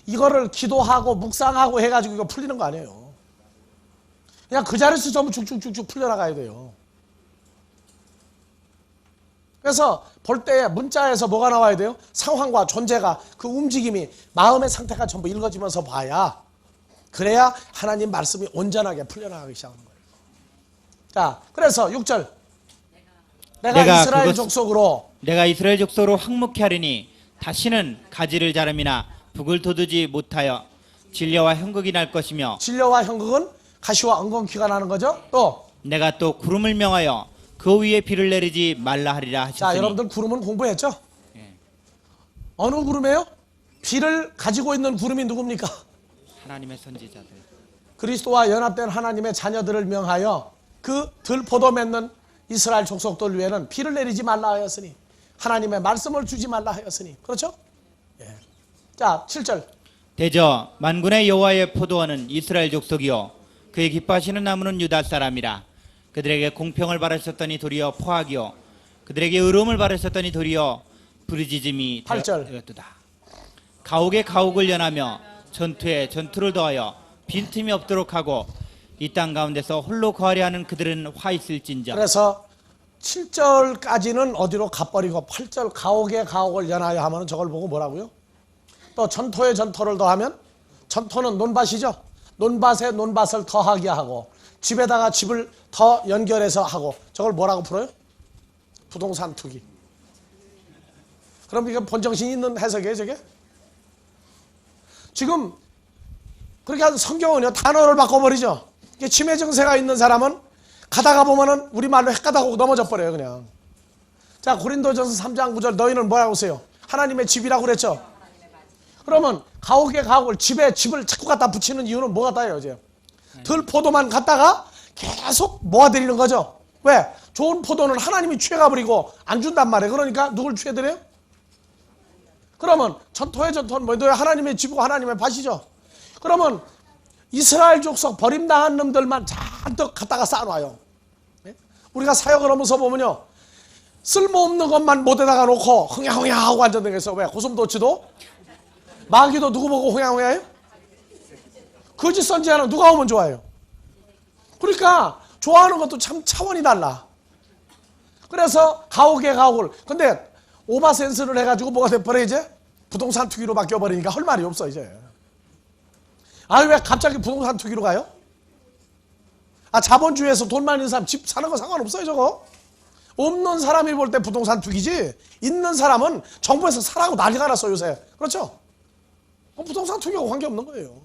이거를 기도하고 묵상하고 해가지고 이거 풀리는 거 아니에요. 그냥 그 자리에서 전부 쭉쭉쭉쭉 풀려나가야 돼요. 그래서 볼 때 문자에서 뭐가 나와야 돼요? 상황과 존재가, 그 움직임이, 마음의 상태가 전부 읽어지면서 봐야, 그래야 하나님 말씀이 온전하게 풀려나가기 시작하는 거예요. 자, 그래서 6절. 내가 이스라엘 족속으로 내가 이스라엘 족속으로 황무케 하리니 다시는 가지를 자름이나 북을 돋우지 못하여 진려와 형극이 날 것이며. 진려와 형극은 가시와 엉겅퀴가 나는 거죠. 또 내가 또 구름을 명하여 그 위에 비를 내리지 말라 하리라 하셨으니. 자, 여러분들 구름은 공부했죠? 예. 어느 구름이에요? 비를 가지고 있는 구름이 누굽니까? 하나님의 선지자들. 그리스도와 연합된 하나님의 자녀들을 명하여 그 들포도 맺는 이스라엘 족속들 위에는 비를 내리지 말라 하였으니, 하나님의 말씀을 주지 말라 하였으니. 그렇죠? 예. 자, 7절. 대저 만군의 여호와의 포도원은 이스라엘 족속이요 그의 기뻐하시는 나무는 유다 사람이라. 그들에게 공평을 바라셨더니 도리어 포악이요 그들에게 의로움을 바라셨더니 도리어 부르짖음이 8절. 되었도다. 가옥에 가옥을 연하며 전투에 전투를 더하여 빈틈이 없도록 하고 이 땅 가운데서 홀로 거하려 하는 그들은 화 있을진저. 그래서 7절까지는 어디로 가버리고 8절 가옥에 가옥을 연하여 하면 저걸 보고 뭐라고요? 또 전토에 전토를 더하면, 전토는 논밭이죠. 논밭에 논밭을 더하게 하고 집에다가 집을 더 연결해서 하고, 저걸 뭐라고 풀어요? 부동산 투기. 그럼 이거 본정신 있는 해석이에요 저게? 지금 그렇게 해서 성경은요 단어를 바꿔버리죠. 이게 치매 증세가 있는 사람은 가다가 보면은 우리말로 헷가다고 넘어져 버려요 그냥. 자, 고린도전서 3장 9절, 너희는 뭐라고 써요? 하나님의 집이라고 그랬죠. 그러면 가옥에 가옥을, 집에 집을 자꾸 갖다 붙이는 이유는 뭐 같아요 이제? 덜 포도만 갖다가 계속 모아드리는 거죠. 왜? 좋은 포도는 하나님이 취해가버리고 안 준단 말이에요. 그러니까 누굴 취해드려요? 그러면 전토의 전토는 뭐예요? 하나님의 집이고 하나님의 밭이죠. 그러면 이스라엘 족속 버림당한 놈들만 잔뜩 갖다가 쌓아놔요. 우리가 사역을 하면서 보면요, 쓸모없는 것만 못에다가 놓고 흥야흥야 하고 앉아있는 게 있어. 왜? 고슴도치도 마귀도 누구 보고 호양호양해요? 거짓 선지자는 누가 오면 좋아해요? 그러니까 좋아하는 것도 참 차원이 달라. 그래서 가옥에 가옥을. 근데 오바센스를 해가지고 뭐가 돼버려 이제? 부동산 투기로 바뀌어버리니까 할 말이 없어 이제. 아, 왜 갑자기 부동산 투기로 가요? 아, 자본주의에서 돈 많이 있는 사람 집 사는 거 상관없어요 저거. 없는 사람이 볼 때 부동산 투기지, 있는 사람은 정부에서 사라고 난리가 났어 요새. 그렇죠? 부동산 투기하고 관계없는 거예요.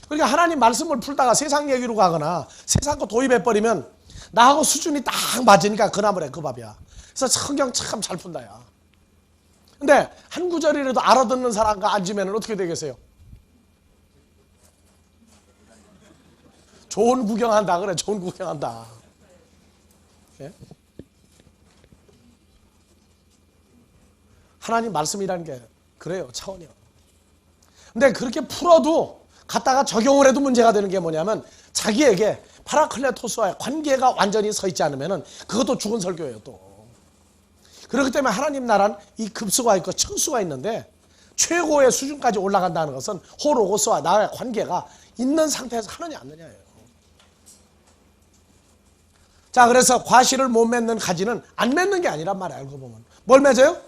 그러니까 하나님 말씀을 풀다가 세상 얘기로 가거나 세상 거 도입해버리면 나하고 수준이 딱 맞으니까 그 나무래 그 밥이야. 그래서 성경 참 잘 푼다 야. 근데 한 구절이라도 알아듣는 사람과 앉으면 어떻게 되겠어요? 좋은 구경한다 그래. 좋은 구경한다. 예? 하나님 말씀이라는 게 그래요. 차원이요. 근데 그렇게 풀어도 갖다가 적용을 해도 문제가 되는 게 뭐냐면 자기에게 파라클레토스와의 관계가 완전히 서 있지 않으면 그것도 죽은 설교예요 또. 그렇기 때문에 하나님 나라는 이 급수가 있고 층수가 있는데 최고의 수준까지 올라간다는 것은 호로고스와 나의 관계가 있는 상태에서 하느냐 안 느냐예요. 자, 그래서 과실을 못 맺는 가지는 안 맺는 게 아니란 말이야. 알고 보면 뭘 맺어요?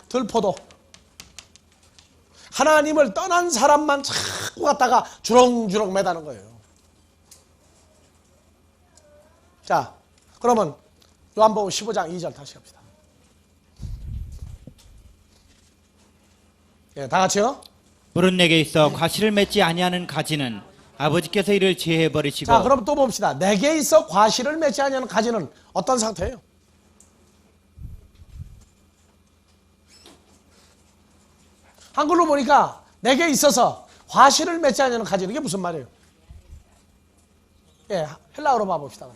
들포도. 하나님을 떠난 사람만 자꾸 갖다가 주렁주렁 매다는 거예요. 자, 그러면 요한복음 15장 2절 다시 합시다. 예, 다 같이요. 물은 내게 있어 과실을 맺지 아니하는 가지는 아버지께서 이를 제해 버리시고. 자, 그럼 또 봅시다. 내게 있어 과실을 맺지 아니하는 가지는 어떤 상태예요? 한글로 보니까 내게 있어서 과실을 맺지 아니하는 가지는 이게 무슨 말이에요? 예, 헬라어로 봐봅시다.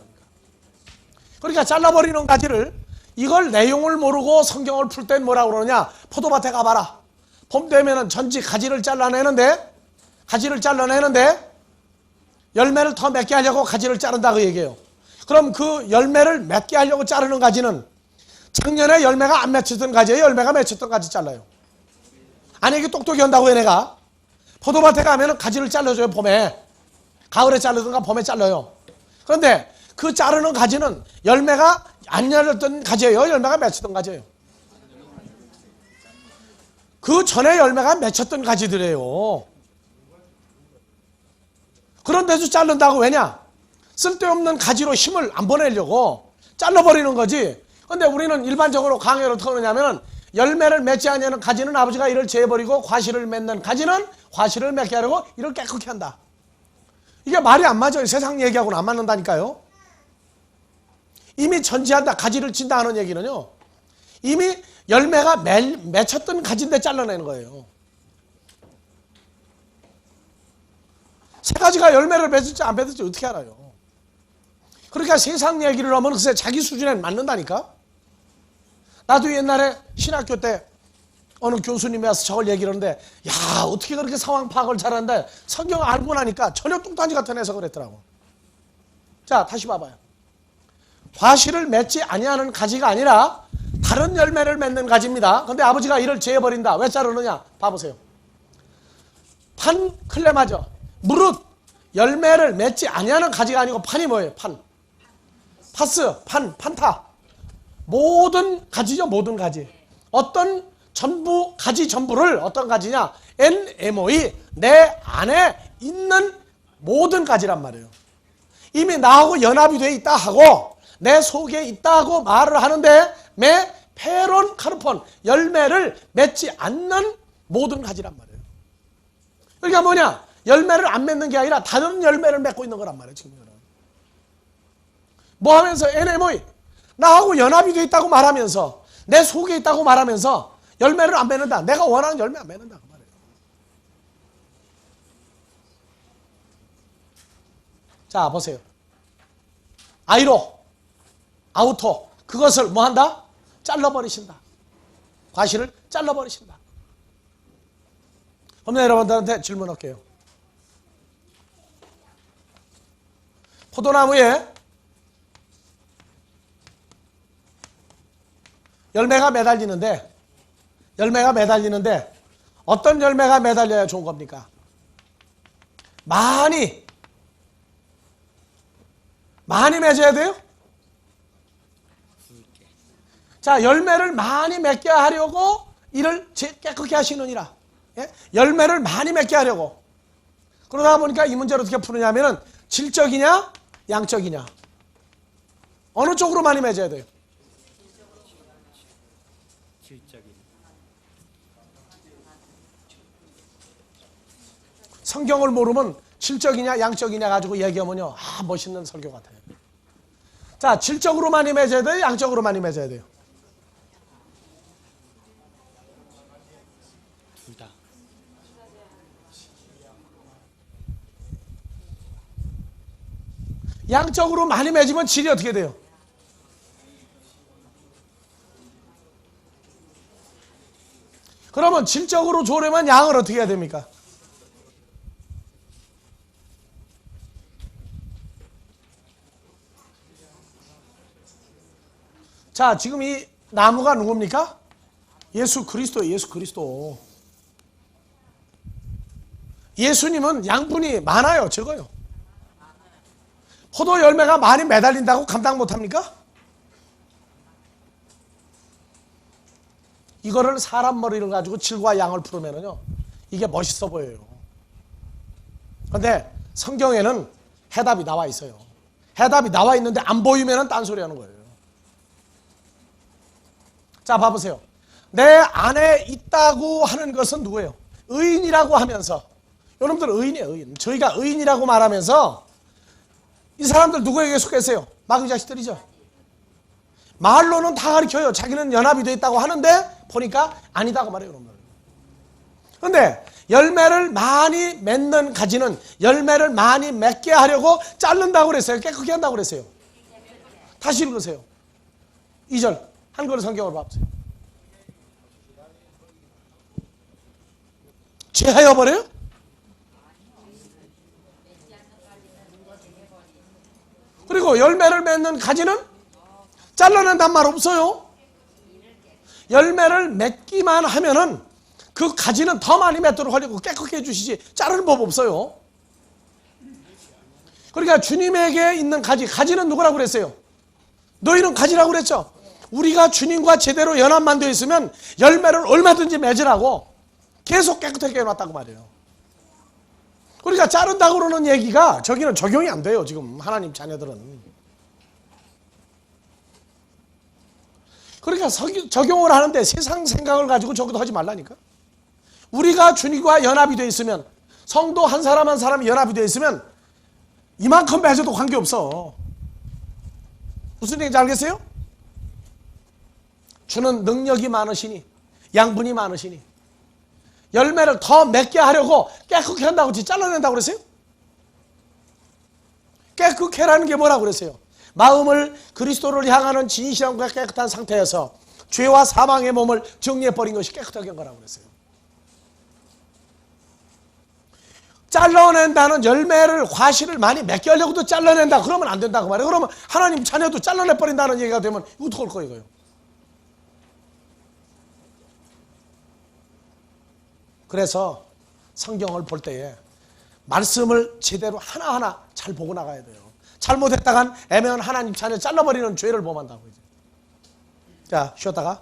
그러니까 잘라버리는 가지를, 이걸 내용을 모르고 성경을 풀 땐 뭐라고 그러느냐? 포도밭에 가봐라. 봄 되면은 전지 가지를 잘라내는데 열매를 더 맺게 하려고 가지를 자른다 그 얘기예요. 그럼 그 열매를 맺게 하려고 자르는 가지는 작년에 열매가 안 맺혔던 가지예요? 열매가 맺혔던 가지 잘라요? 아니, 이게 똑똑히 한다고요 내가. 포도밭에 가면은 가지를 잘라줘요. 봄에. 가을에 자르든가 봄에 잘라요. 그런데 그 자르는 가지는 열매가 안 열렸던 가지예요? 열매가 맺혔던 가지예요? 그 전에 열매가 맺혔던 가지들이에요. 그런데도 자른다고. 왜냐? 쓸데없는 가지로 힘을 안 보내려고 잘라버리는 거지. 그런데 우리는 일반적으로 강의를 어떻게 하느냐면 열매를 맺지 아니하는 가지는 아버지가 이를 제해버리고 과실을 맺는 가지는 과실을 맺게 하려고 이를 깨끗게 한다. 이게 말이 안 맞아요. 세상 얘기하고는 안 맞는다니까요. 이미 전지한다, 가지를 친다 하는 얘기는요, 이미 열매가 맺혔던 가지인데 잘라내는 거예요. 새 가지가 열매를 맺을지 안 맺을지 어떻게 알아요? 그러니까 세상 얘기를 하면 글쎄 자기 수준에 맞는다니까. 나도 옛날에 신학교 때 어느 교수님이 와서 저걸 얘기를 하는데, 야, 어떻게 그렇게 상황 파악을 잘하는데 성경 알고 나니까 전혀 뚱딴지 같은 해석을 했더라고. 자, 다시 봐봐요. 과실을 맺지 아니하는 가지가 아니라 다른 열매를 맺는 가지입니다. 근데 아버지가 이를 제해버린다. 왜 자르느냐? 봐보세요. 판 클레마죠. 무릇 열매를 맺지 아니하는 가지가 아니고 판이 뭐예요? 판. 파스, 판타. 모든 가지죠. 모든 가지. 어떤 전부, 가지 전부를 어떤 가지냐? NMOE, 내 안에 있는 모든 가지란 말이에요. 이미 나하고 연합이 돼 있다 하고 내 속에 있다고 말을 하는데 페론 카르폰, 열매를 맺지 않는 모든 가지란 말이에요. 그러니까 뭐냐? 열매를 안 맺는 게 아니라 다른 열매를 맺고 있는 거란 말이에요. 지금 뭐 하면서 NMOE, 나하고 연합이 돼 있다고 말하면서 내 속에 있다고 말하면서 열매를 안 맺는다. 내가 원하는 열매 안 맺는다 그 말이에요. 자, 보세요. 아우토, 그것을 뭐 한다? 잘라버리신다. 과실을 잘라버리신다. 그럼 여러분들한테 질문할게요. 포도나무에 열매가 매달리는데 어떤 열매가 매달려야 좋은 겁니까? 많이 맺어야 돼요? 자, 열매를 많이 맺게 하려고 이를 깨끗게 하시느니라. 예? 열매를 많이 맺게 하려고. 그러다 보니까 이 문제를 어떻게 푸느냐면은 질적이냐 양적이냐 어느 쪽으로 많이 맺어야 돼요? 성경을 모르면 질적이냐 양적이냐 가지고 얘기하면요, 멋있는 설교 같아요. 자, 질적으로 많이 맺어야 돼요? 양적으로 많이 맺어야 돼요? 둘 다. 양적으로 많이 맺으면 질이 어떻게 돼요? 그러면 질적으로 좋으려면 양을 어떻게 해야 됩니까? 자, 지금 이 나무가 누굽니까? 예수 그리스도예요. 예수 그리스도. 예수님은 양분이 많아요, 적어요? 포도 열매가 많이 매달린다고 감당 못합니까? 이거를 사람 머리를 가지고 질과 양을 풀으면요, 이게 멋있어 보여요. 그런데 성경에는 해답이 나와 있어요. 해답이 나와 있는데 안 보이면 딴소리 하는 거예요. 자, 봐보세요. 내 안에 있다고 하는 것은 누구예요? 의인이라고 하면서, 여러분들 의인이에요, 의인. 저희가 의인이라고 말하면서 이 사람들 누구에게 속했어요? 마귀 자식들이죠. 말로는 다 가르쳐요. 자기는 연합이 되어 있다고 하는데 보니까 아니다고 말해요, 여러분들. 그런데 열매를 많이 맺는 가지는 열매를 많이 맺게 하려고 자른다고 그랬어요? 깨끗게 한다고 그랬어요? 다시 읽으세요. 2절 한글 성경을 봐보세요. 죄하여 버려요? 그리고 열매를 맺는 가지는 잘라낸단 말 없어요. 열매를 맺기만 하면은 그 가지는 더 많이 맺도록 하려고 깨끗게 해주시지 자르는 법 없어요. 그러니까 주님에게 있는 가지는 누구라고 그랬어요? 너희는 가지라고 그랬죠. 우리가 주님과 제대로 연합만 되어 있으면 열매를 얼마든지 맺으라고 계속 깨끗하게 해놨다고 말이에요. 그러니까 자른다고 그러는 얘기가 저기는 적용이 안 돼요. 지금 하나님 자녀들은. 그러니까 적용을 하는데 세상 생각을 가지고 저기도 하지 말라니까. 우리가 주님과 연합이 되어 있으면, 성도 한 사람 한 사람이 연합이 되어 있으면 이만큼 맺어도 관계없어. 무슨 얘기인지 알겠어요? 주는 능력이 많으시니, 양분이 많으시니 열매를 더 맺게 하려고 깨끗게 한다고 잘라낸다고 그랬어요? 깨끗게 하라는 게 뭐라고 그랬어요? 마음을 그리스도를 향하는 진실함과 깨끗한 상태에서 죄와 사망의 몸을 정리해버린 것이 깨끗하게 한 거라고 그랬어요. 잘라낸다는 열매를, 과실을 많이 맺게 하려고도 잘라낸다 그러면 안 된다고 말해요. 그러면 하나님 자녀도 잘라내버린다는 얘기가 되면 어떻게 할 거예요? 그래서 성경을 볼 때에 말씀을 제대로 하나하나 잘 보고 나가야 돼요. 잘못했다간 애매한 하나님 자녀 잘라버리는 죄를 범한다고. 자, 쉬었다가